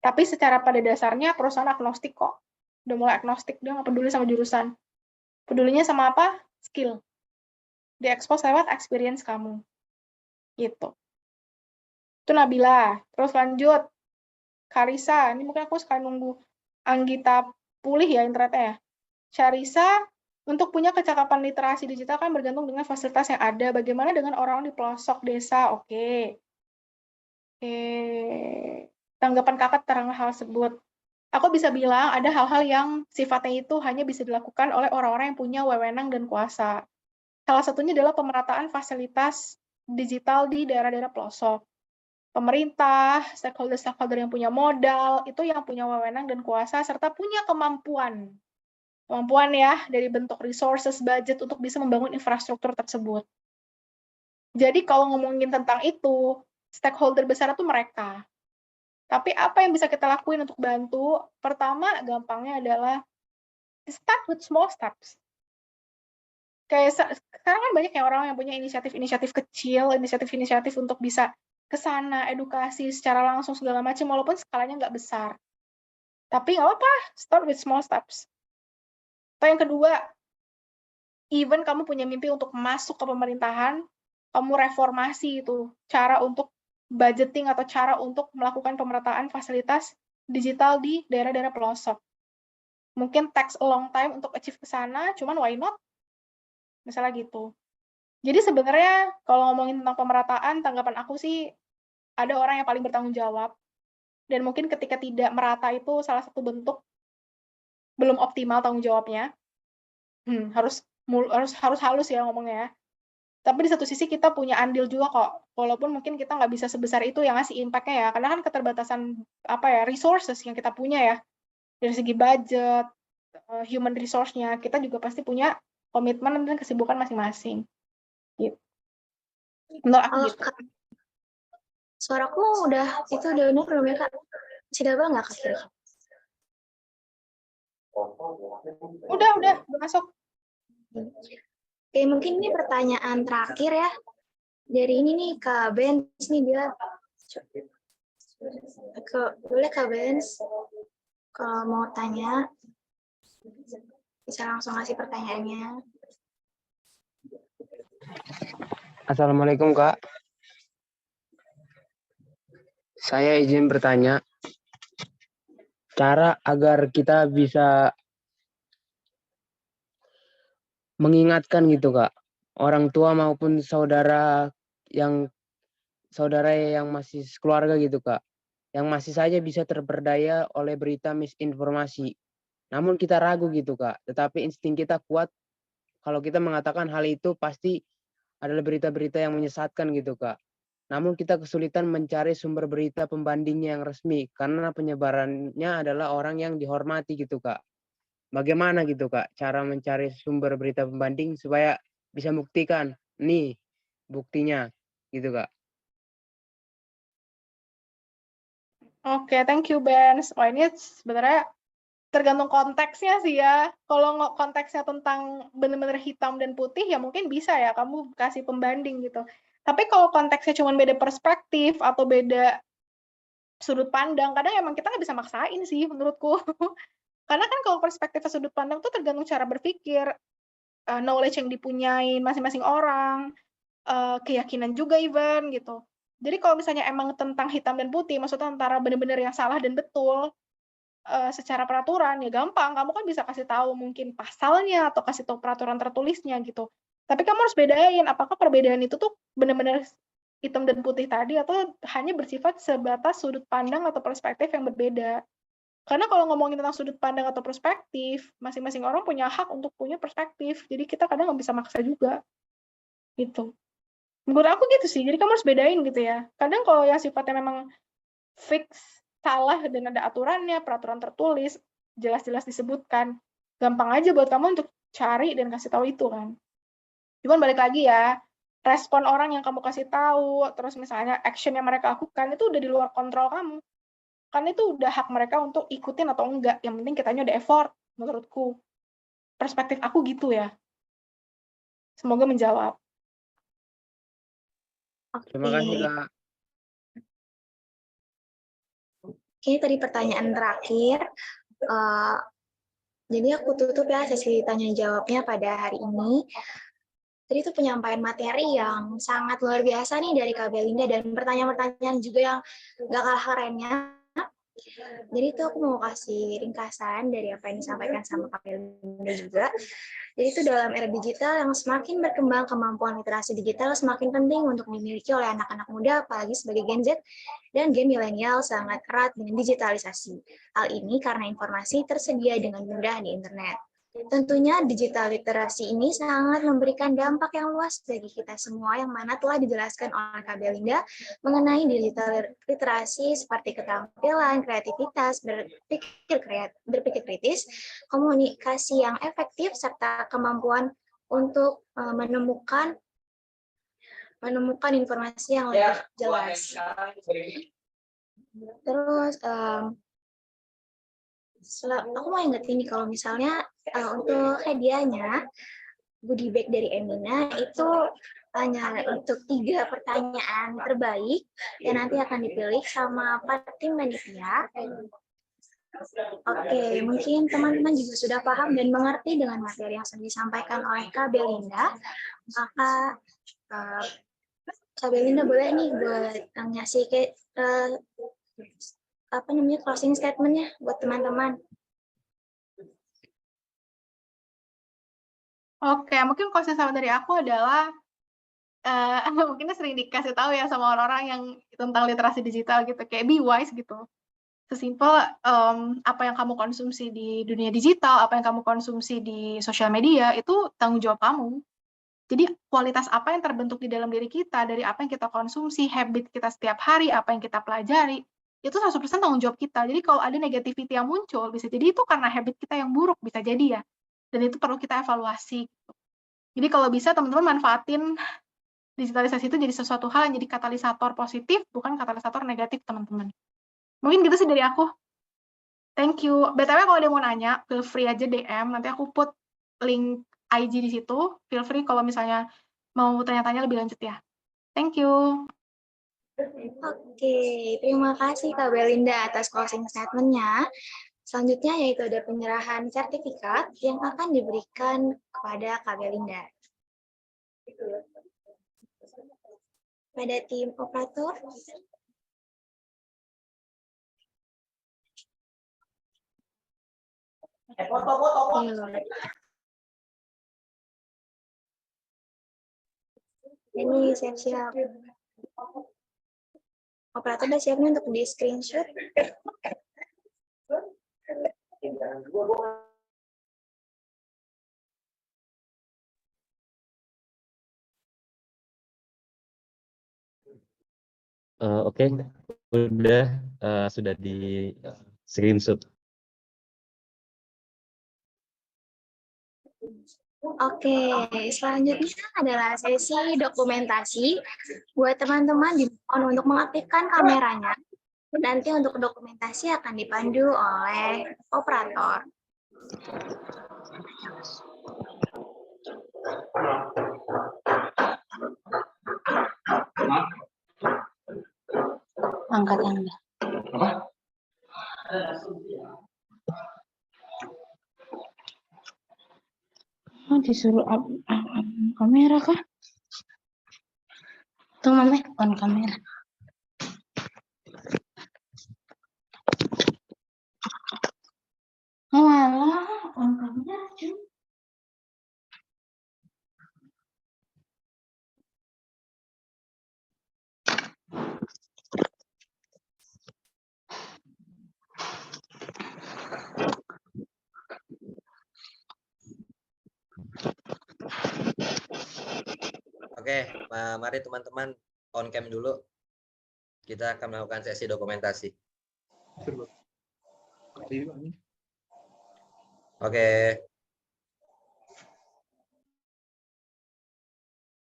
Tapi secara pada dasarnya perusahaan agnostik kok. Udah mulai agnostik, dia nggak peduli sama jurusan. Pedulinya sama apa? Skill. Di-expose lewat experience kamu. Gitu. Itu Nabila. Terus lanjut. Karisa. Ini mungkin aku sekali nunggu Anggita pulih ya internetnya ya. Syarisa, untuk punya kecakapan literasi digital kan bergantung dengan fasilitas yang ada. Bagaimana dengan orang di pelosok desa? Oke. Tanggapan kakak tentang hal tersebut. Aku bisa bilang ada hal-hal yang sifatnya itu hanya bisa dilakukan oleh orang-orang yang punya wewenang dan kuasa. Salah satunya adalah pemerataan fasilitas digital di daerah-daerah pelosok. Pemerintah, stakeholder-stakeholder yang punya modal, itu yang punya wewenang dan kuasa, serta punya kemampuan. Kemampuan ya, dari bentuk resources, budget, untuk bisa membangun infrastruktur tersebut. Jadi kalau ngomongin tentang itu, stakeholder besar itu mereka. Tapi apa yang bisa kita lakuin untuk bantu? Pertama, gampangnya adalah start with small steps. Kayak sekarang kan banyak ya orang yang punya inisiatif-inisiatif kecil, inisiatif-inisiatif untuk bisa ke sana, edukasi secara langsung segala macam, walaupun skalanya nggak besar. Tapi nggak apa-apa, start with small steps. Atau yang kedua, even kamu punya mimpi untuk masuk ke pemerintahan, kamu reformasi itu, cara untuk budgeting atau cara untuk melakukan pemerataan fasilitas digital di daerah-daerah pelosok. Mungkin takes a long time untuk achieve ke sana, cuman why not? Misalnya gitu. Jadi sebenarnya kalau ngomongin tentang pemerataan, tanggapan aku sih ada orang yang paling bertanggung jawab, dan mungkin ketika tidak merata itu salah satu bentuk belum optimal tanggung jawabnya. Harus halus ya ngomongnya ya. Tapi di satu sisi kita punya andil juga kok, walaupun mungkin kita nggak bisa sebesar itu yang ngasih impact-nya ya, karena kan keterbatasan resources yang kita punya ya, dari segi budget, human resource-nya, kita juga pasti punya komitmen dan kesibukan masing-masing. Gitu. Menurut aku gitu. Kak, suaraku udah benar belum ya, Kak? Masih double nggak, Kak? Udah masuk. Oke, mungkin ini pertanyaan terakhir ya. Dari ini nih, Kak Benz nih dia. Boleh Kak Benz, kalau mau tanya, bisa langsung ngasih pertanyaannya. Assalamualaikum, Kak. Saya izin bertanya, cara agar kita bisa mengingatkan gitu, Kak, orang tua maupun saudara yang masih keluarga gitu, Kak, yang masih saja bisa terperdaya oleh berita misinformasi. Namun kita ragu gitu, Kak, tetapi insting kita kuat kalau kita mengatakan hal itu pasti adalah berita-berita yang menyesatkan gitu, Kak. Namun kita kesulitan mencari sumber berita pembandingnya yang resmi karena penyebarannya adalah orang yang dihormati gitu, Kak. Bagaimana gitu, Kak, cara mencari sumber berita pembanding supaya bisa buktikan, nih buktinya gitu, Kak. Oke, thank you, Ben. Wah, ini sebenarnya tergantung konteksnya sih ya. Kalau konteksnya tentang benar-benar hitam dan putih, ya mungkin bisa ya kamu kasih pembanding gitu. Tapi kalau konteksnya cuma beda perspektif atau beda sudut pandang, kadang emang kita nggak bisa maksain sih menurutku. Karena kan kalau perspektif sudut pandang tuh tergantung cara berpikir, knowledge yang dipunyain masing-masing orang, keyakinan juga even gitu. Jadi kalau misalnya emang tentang hitam dan putih, maksudnya antara benar-benar yang salah dan betul, secara peraturan, ya gampang, kamu kan bisa kasih tahu mungkin pasalnya atau kasih tahu peraturan tertulisnya gitu. Tapi kamu harus bedain, apakah perbedaan itu tuh benar-benar hitam dan putih tadi atau hanya bersifat sebatas sudut pandang atau perspektif yang berbeda. Karena kalau ngomongin tentang sudut pandang atau perspektif, masing-masing orang punya hak untuk punya perspektif. Jadi kita kadang nggak bisa maksa juga. Gitu. Menurut aku gitu sih. Jadi kamu harus bedain gitu ya. Kadang kalau yang sifatnya memang fix salah dan ada aturannya, peraturan tertulis, jelas-jelas disebutkan, gampang aja buat kamu untuk cari dan kasih tahu itu kan. Cuman balik lagi ya, respon orang yang kamu kasih tahu, terus misalnya action yang mereka lakukan, itu udah di luar kontrol kamu. Kan itu udah hak mereka untuk ikutin atau enggak. Yang penting kitanya udah effort, menurutku. Perspektif aku gitu ya. Semoga menjawab. Terima kasih, Kak. Ini tadi pertanyaan terakhir. Jadi aku tutup ya sesi tanya jawabnya pada hari ini. Tadi itu penyampaian materi yang sangat luar biasa nih dari Kak Belinda dan pertanyaan-pertanyaan juga yang gak kalah kerennya. Jadi itu aku mau kasih ringkasan dari apa yang disampaikan sama Kak Belinda juga. Jadi itu dalam era digital yang semakin berkembang, kemampuan literasi digital semakin penting untuk dimiliki oleh anak-anak muda, apalagi sebagai Gen Z dan Gen milenial sangat erat dengan digitalisasi. Hal ini karena informasi tersedia dengan mudah di internet. Tentunya digital literasi ini sangat memberikan dampak yang luas bagi kita semua yang mana telah dijelaskan oleh Kak Belinda mengenai digital literasi seperti keterampilan, kreativitas, berpikir kritis, komunikasi yang efektif, serta kemampuan untuk menemukan informasi yang lebih jelas. Terus aku mau ingetin nih kalau misalnya untuk hadiahnya goodie bag dari Emina itu hanya untuk 3 pertanyaan terbaik yang nanti akan dipilih sama tim panitia. Oke, mungkin teman-teman juga sudah paham dan mengerti dengan materi yang sudah disampaikan oleh Kak Belinda. Maka Kak Belinda boleh nih buat ngasih closing statement-nya buat teman-teman. Oke, mungkin closing statement dari aku adalah mungkin sering dikasih tahu ya sama orang-orang yang tentang literasi digital gitu, kayak be wise gitu. Sesimpel, apa yang kamu konsumsi di dunia digital, apa yang kamu konsumsi di sosial media, itu tanggung jawab kamu. Jadi kualitas apa yang terbentuk di dalam diri kita, dari apa yang kita konsumsi, habit kita setiap hari, apa yang kita pelajari, itu 100% tanggung jawab kita. Jadi kalau ada negativity yang muncul, bisa jadi itu karena habit kita yang buruk, bisa jadi ya. Dan itu perlu kita evaluasi. Jadi kalau bisa teman-teman manfaatin digitalisasi itu jadi sesuatu hal yang jadi katalisator positif, bukan katalisator negatif, teman-teman. Mungkin gitu sih dari aku. Thank you. BTW kalau ada yang mau nanya, feel free aja DM, nanti aku put link IG di situ. Feel free kalau misalnya mau tanya-tanya lebih lanjut ya. Thank you. Oke, terima kasih Kak Belinda atas closing statement-nya. Selanjutnya yaitu ada penyerahan sertifikat yang akan diberikan kepada Kak Belinda. Pada tim operator. Ini siap-siap. Operator udah siap nih untuk di screenshot. Oke, udah sudah di screenshot. Oke, selanjutnya adalah sesi dokumentasi. Buat teman-teman dimohon untuk mengaktifkan kameranya. Nanti untuk dokumentasi akan dipandu oleh operator. Angkat Anda. Oh, disuruh kamera kah? Tuh Mame, on kamera. Oh alah, on kamera cuy. Oke, mari teman-teman on cam dulu. Kita akan melakukan sesi dokumentasi. Oke.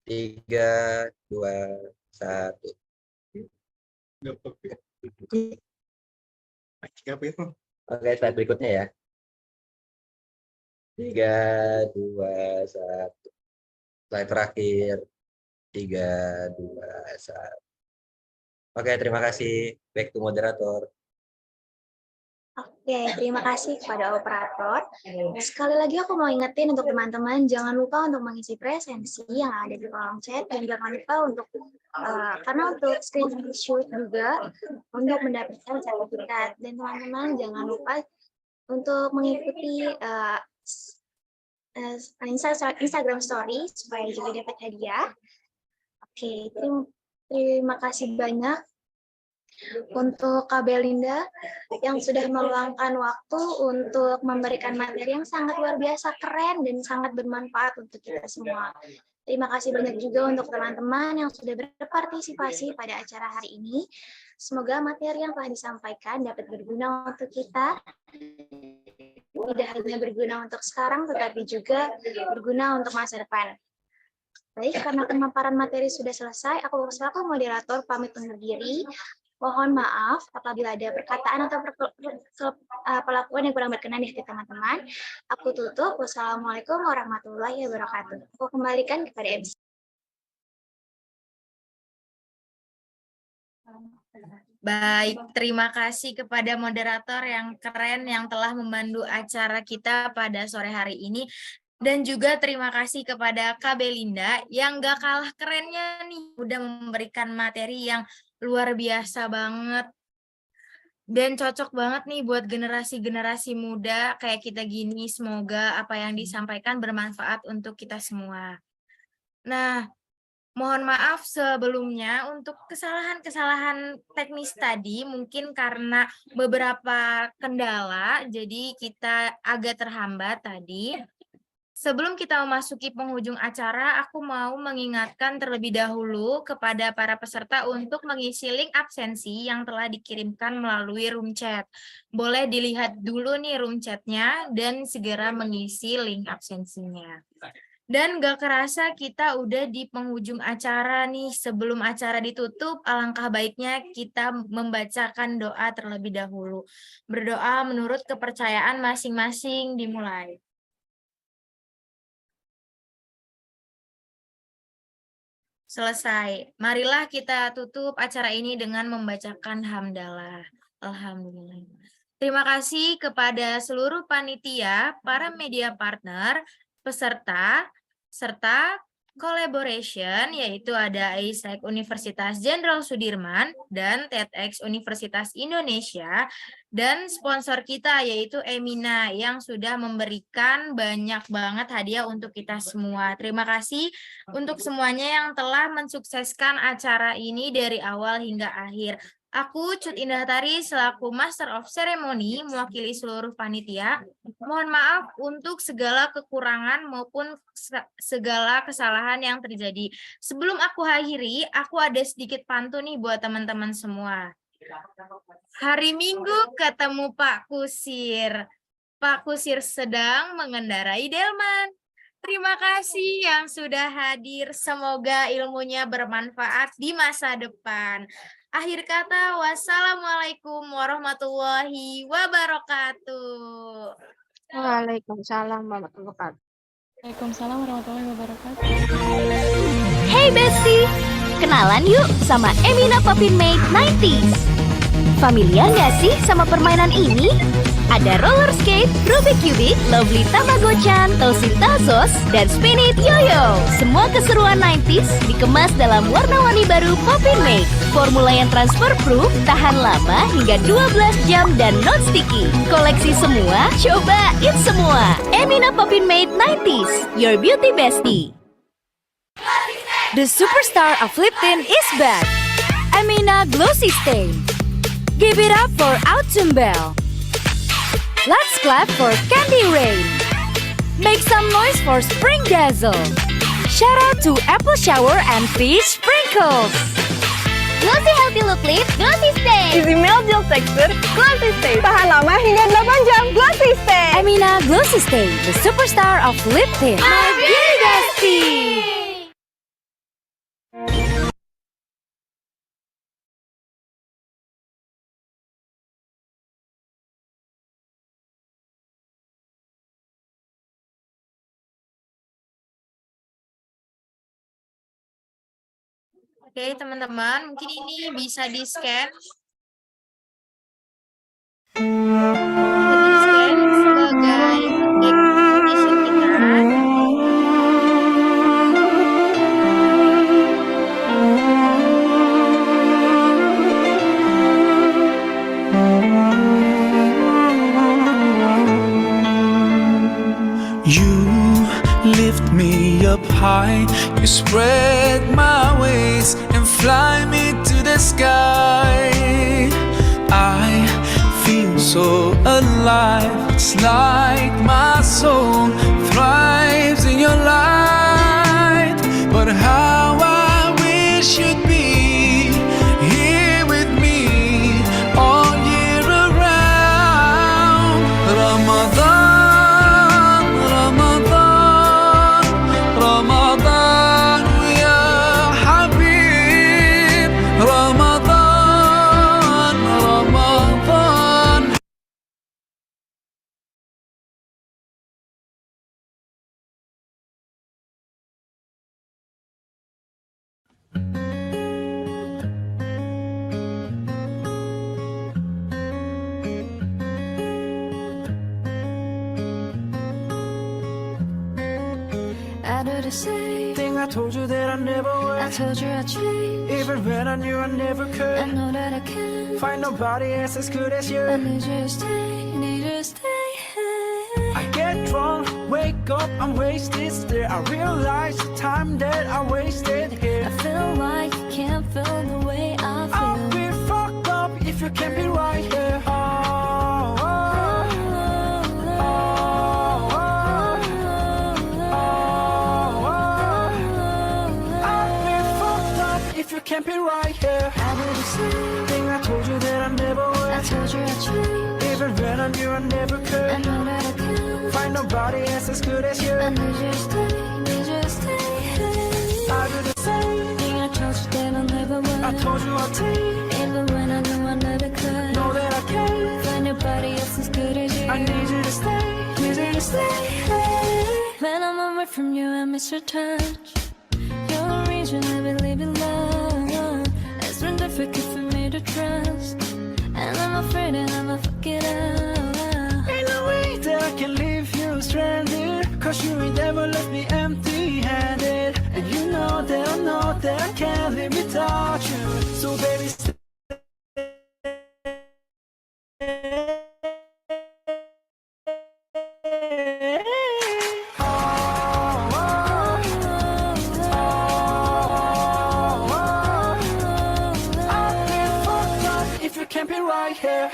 3, 2, 1. Oke, slide berikutnya ya. 3, 2, 1. Slide terakhir. 3, 2, 1. Oke, terima kasih. Back to moderator. Oke, terima kasih kepada operator. Sekali lagi aku mau ingetin untuk teman-teman, jangan lupa untuk mengisi presensi yang ada di kolom chat, dan jangan lupa untuk, karena untuk screenshot juga untuk mendapatkan sertifikat. Dan teman-teman jangan lupa untuk mengikuti Instagram Story supaya juga dapat hadiah. Oke, terima kasih banyak untuk Kak Belinda yang sudah meluangkan waktu untuk memberikan materi yang sangat luar biasa keren dan sangat bermanfaat untuk kita semua. Terima kasih banyak juga untuk teman-teman yang sudah berpartisipasi pada acara hari ini. Semoga materi yang telah disampaikan dapat berguna untuk kita. Tidak hanya berguna untuk sekarang, tetapi juga berguna untuk masa depan. Baik, karena pemaparan materi sudah selesai, aku selaku moderator pamit undur diri. Mohon maaf apabila ada perkataan atau pelakuan yang kurang berkenan di hati teman-teman. Aku tutup. Wassalamualaikum warahmatullahi wabarakatuh. Aku kembalikan kepada MC. Baik, terima kasih kepada moderator yang keren yang telah memandu acara kita pada sore hari ini. Dan juga terima kasih kepada Kak Belinda yang gak kalah kerennya nih, udah memberikan materi yang luar biasa banget. Dan cocok banget nih buat generasi-generasi muda kayak kita gini. Semoga apa yang disampaikan bermanfaat untuk kita semua. Nah, Mohon maaf sebelumnya untuk kesalahan-kesalahan teknis tadi, mungkin karena beberapa kendala, jadi kita agak terhambat tadi. Sebelum kita memasuki penghujung acara, aku mau mengingatkan terlebih dahulu kepada para peserta untuk mengisi link absensi yang telah dikirimkan melalui room chat. Boleh dilihat dulu nih room chatnya dan segera mengisi link absensinya. Dan gak kerasa kita udah di penghujung acara nih. Sebelum acara ditutup, alangkah baiknya kita membacakan doa terlebih dahulu. Berdoa menurut kepercayaan masing-masing dimulai. Selesai. Marilah kita tutup acara ini dengan membacakan hamdalah. Alhamdulillah. Terima kasih kepada seluruh panitia, para media partner, peserta, serta collaboration, yaitu ada AIESEC Universitas Jenderal Sudirman dan TEDx Universitas Indonesia, dan sponsor kita yaitu Emina yang sudah memberikan banyak banget hadiah untuk kita semua. Terima kasih untuk semuanya yang telah mensukseskan acara ini dari awal hingga akhir. Aku, Cut Indah Tari, selaku Master of Ceremony, mewakili seluruh panitia. Mohon maaf untuk segala kekurangan maupun segala kesalahan yang terjadi. Sebelum aku akhiri, aku ada sedikit pantun nih buat teman-teman semua. Hari Minggu ketemu Pak Kusir. Pak Kusir sedang mengendarai delman. Terima kasih yang sudah hadir. Semoga ilmunya bermanfaat di masa depan. Akhir kata, wassalamualaikum warahmatullahi wabarakatuh. Waalaikumsalam warahmatullahi wabarakatuh. Waalaikumsalam warahmatullahi wabarakatuh. Hey Bestie, kenalan yuk sama Emina Puppin Maid 90s. Familiar nggak sih sama permainan ini? Ada roller skate, Rubik Cubik, Lovely Tamagochan, Tosin Tazos, dan Spin It Yo-Yo. Semua keseruan 90s dikemas dalam warna-warni baru Puppin Maid. Formula yang transfer proof, tahan lama hingga 12 jam dan non sticky. Koleksi semua, cobain semua. Emina Puppin Maid 90s, your beauty bestie. The superstar of Lipton is back. Emina Glossy Stain. Give it up for Autumn Bell. Let's clap for Candy Rain. Make some noise for Spring Dazzle. Shout out to Apple Shower and Fish Sprinkles. Glossy Healthy Look Lip, Glossy Stain. Easy Melt Gel Texture, Glossy Stain. Tahan lama hingga 8 jam, Glossy Stain. Emina Glossy Stain, the superstar of lip tint. My beauty bestie. Oke, teman-teman, mungkin ini bisa di-scan. Di-scan sebagai destination kita. You lift me up high, you spread my wings and fly me to the sky. I feel so alive, it's like my soul thrives in your light. But how I wish you'd be here with me all year around. Ramadan, I do the same thing I told you that I never would. I told you I'd change, Even when I knew I never could. I know that I can Find nobody else as good as you. I need you to stay, need you to stay. I get drunk, wake up, I'm wasted still. I realize the time that I wasted here. I can't be right here. I do the same. Think I told you that I never would. I told you I'd change. Even when I knew I never could. I know that I can. Find nobody else as good as you. I need you to stay, need you to stay. I do the same. Think I told you that I never would. I told you I'd take. Even when I knew I never could. Know that I can. Find nobody else as good as you. I need you to stay, need you to stay. When I'm away from you, I miss your touch. You're the reason I believe in love. It's been difficult for me to trust, and I'm afraid that I'ma fuck it up. Ain't no way that I can leave you stranded, 'cause you ain't ever left me empty-handed. And you know that I can't live without you. So baby, stay.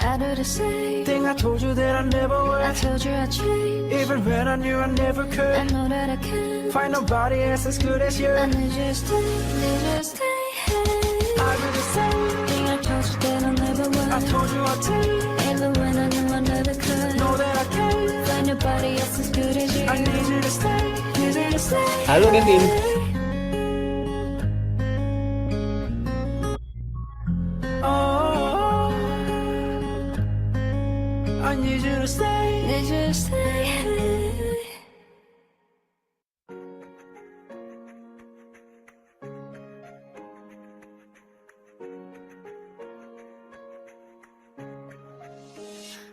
I do the same. Think I told you that I never would. I told you I'd change. Even when I knew I never I could. know that I can. Find nobody else as good as you. I need you to stay, need you to stay. I do the same. Think I told you that I never would. I told you I'd take. Even when I knew I never could. Know that I can. Find nobody else as good as you. I need you to stay, need you to stay. Halo Kevin. Oh, I need you to stay. Need you to stay.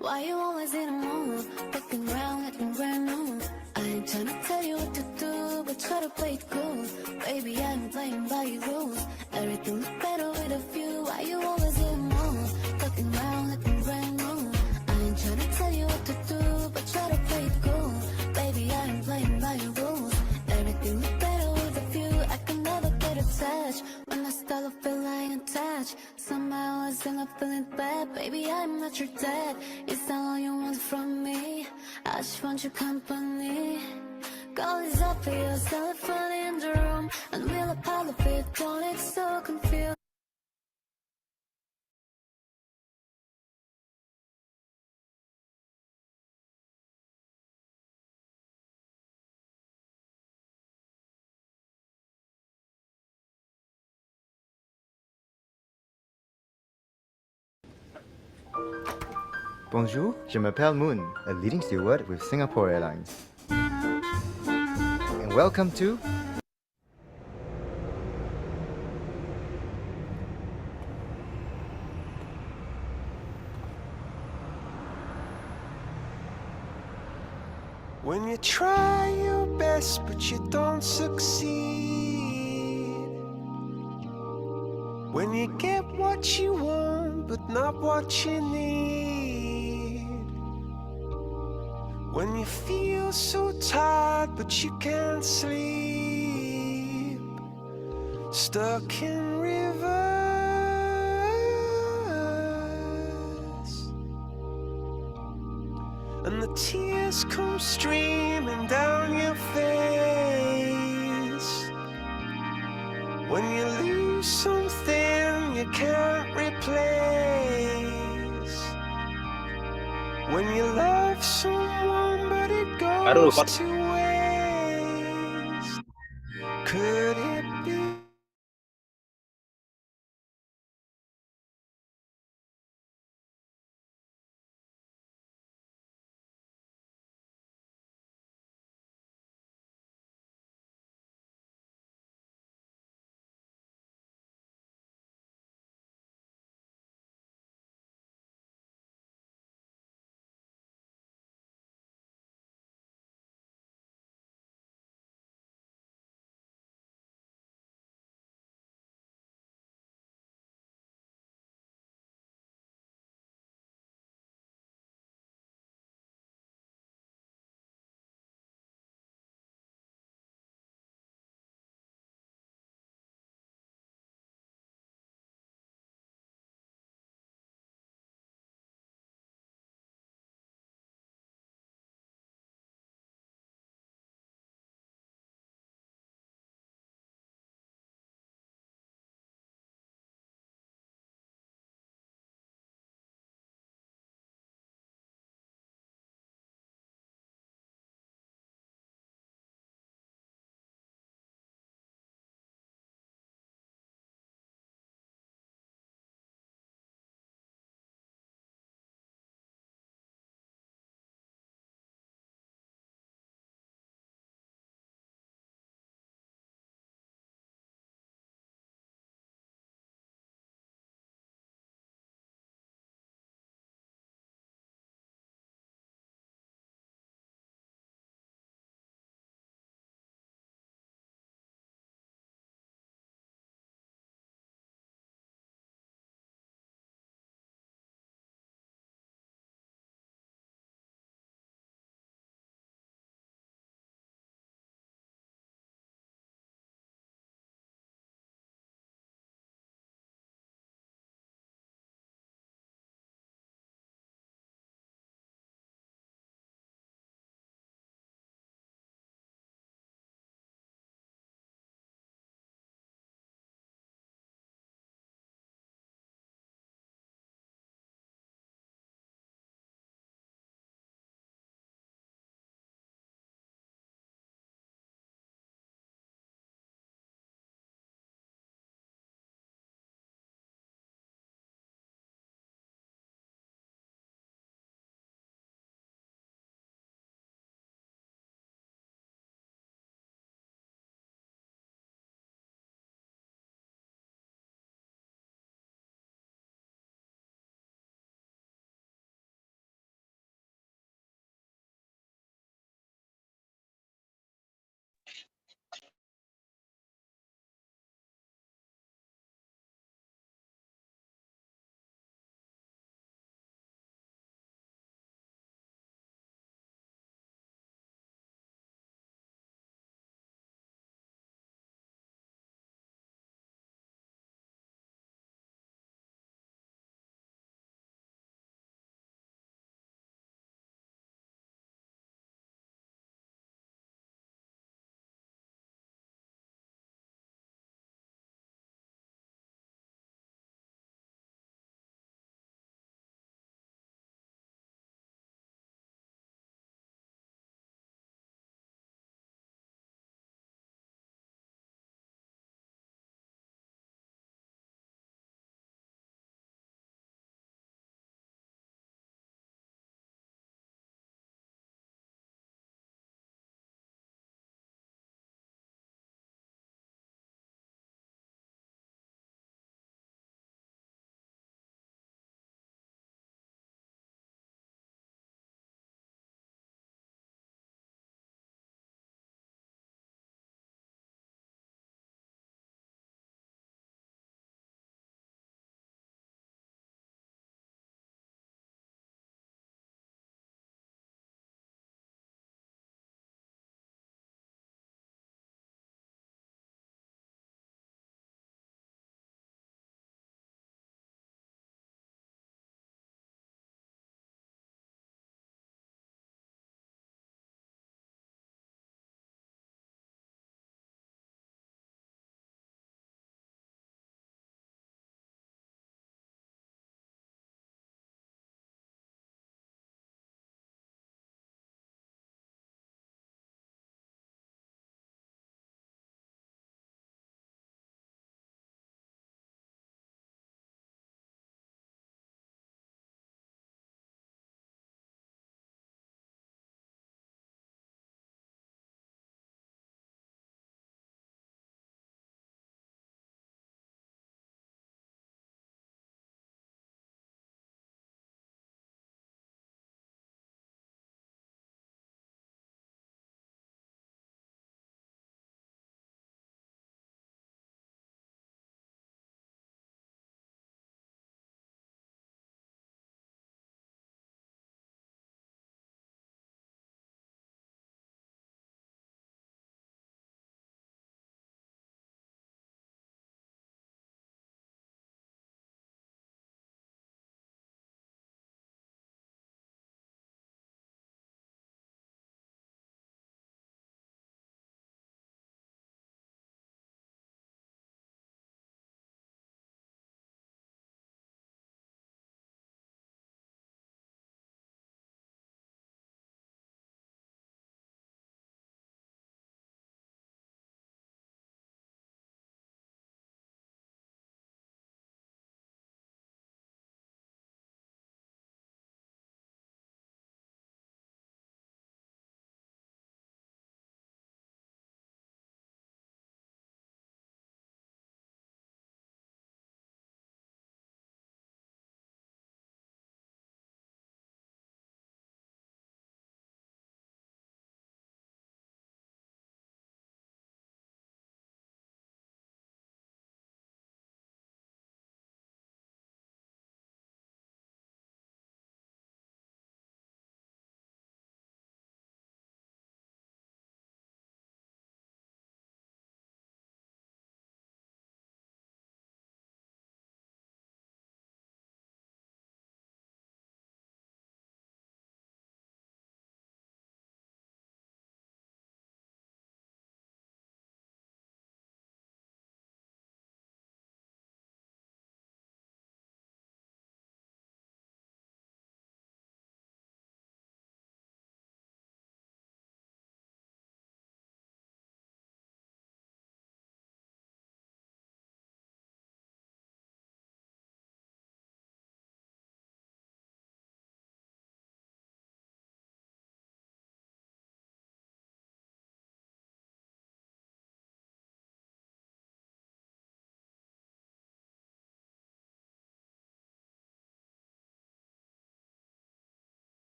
Why you always in a mood? Looking around like no brand new. I ain't tryna tell you what to do, but try to play it cool. Baby, I'm playing by your rules. Everything look better with a view. Why you always in a mood? Looking around like no brand new. I ain't tryna tell you what to do, but try to play it cool. Baby, I'm playing by your rules. Everything look better with a view. I can never get attached. When I start to feel like attached, somehow I end up feeling bad. Baby, I'm not your dad. Is that all you want from me? I just want your company. Call is up for yourself in the room, and we'll apart of it. Don't get so confused. Bonjour, je m'appelle Moon, a leading steward with Singapore Airlines. And welcome to When you try your best but you don't succeed. When you get what you want but not what you need. When you feel so tired but you can't sleep. Stuck in rivers. And the tears come streaming down your face. When you lose something you can't replace. When you love someone but it goes to waste. Could it be?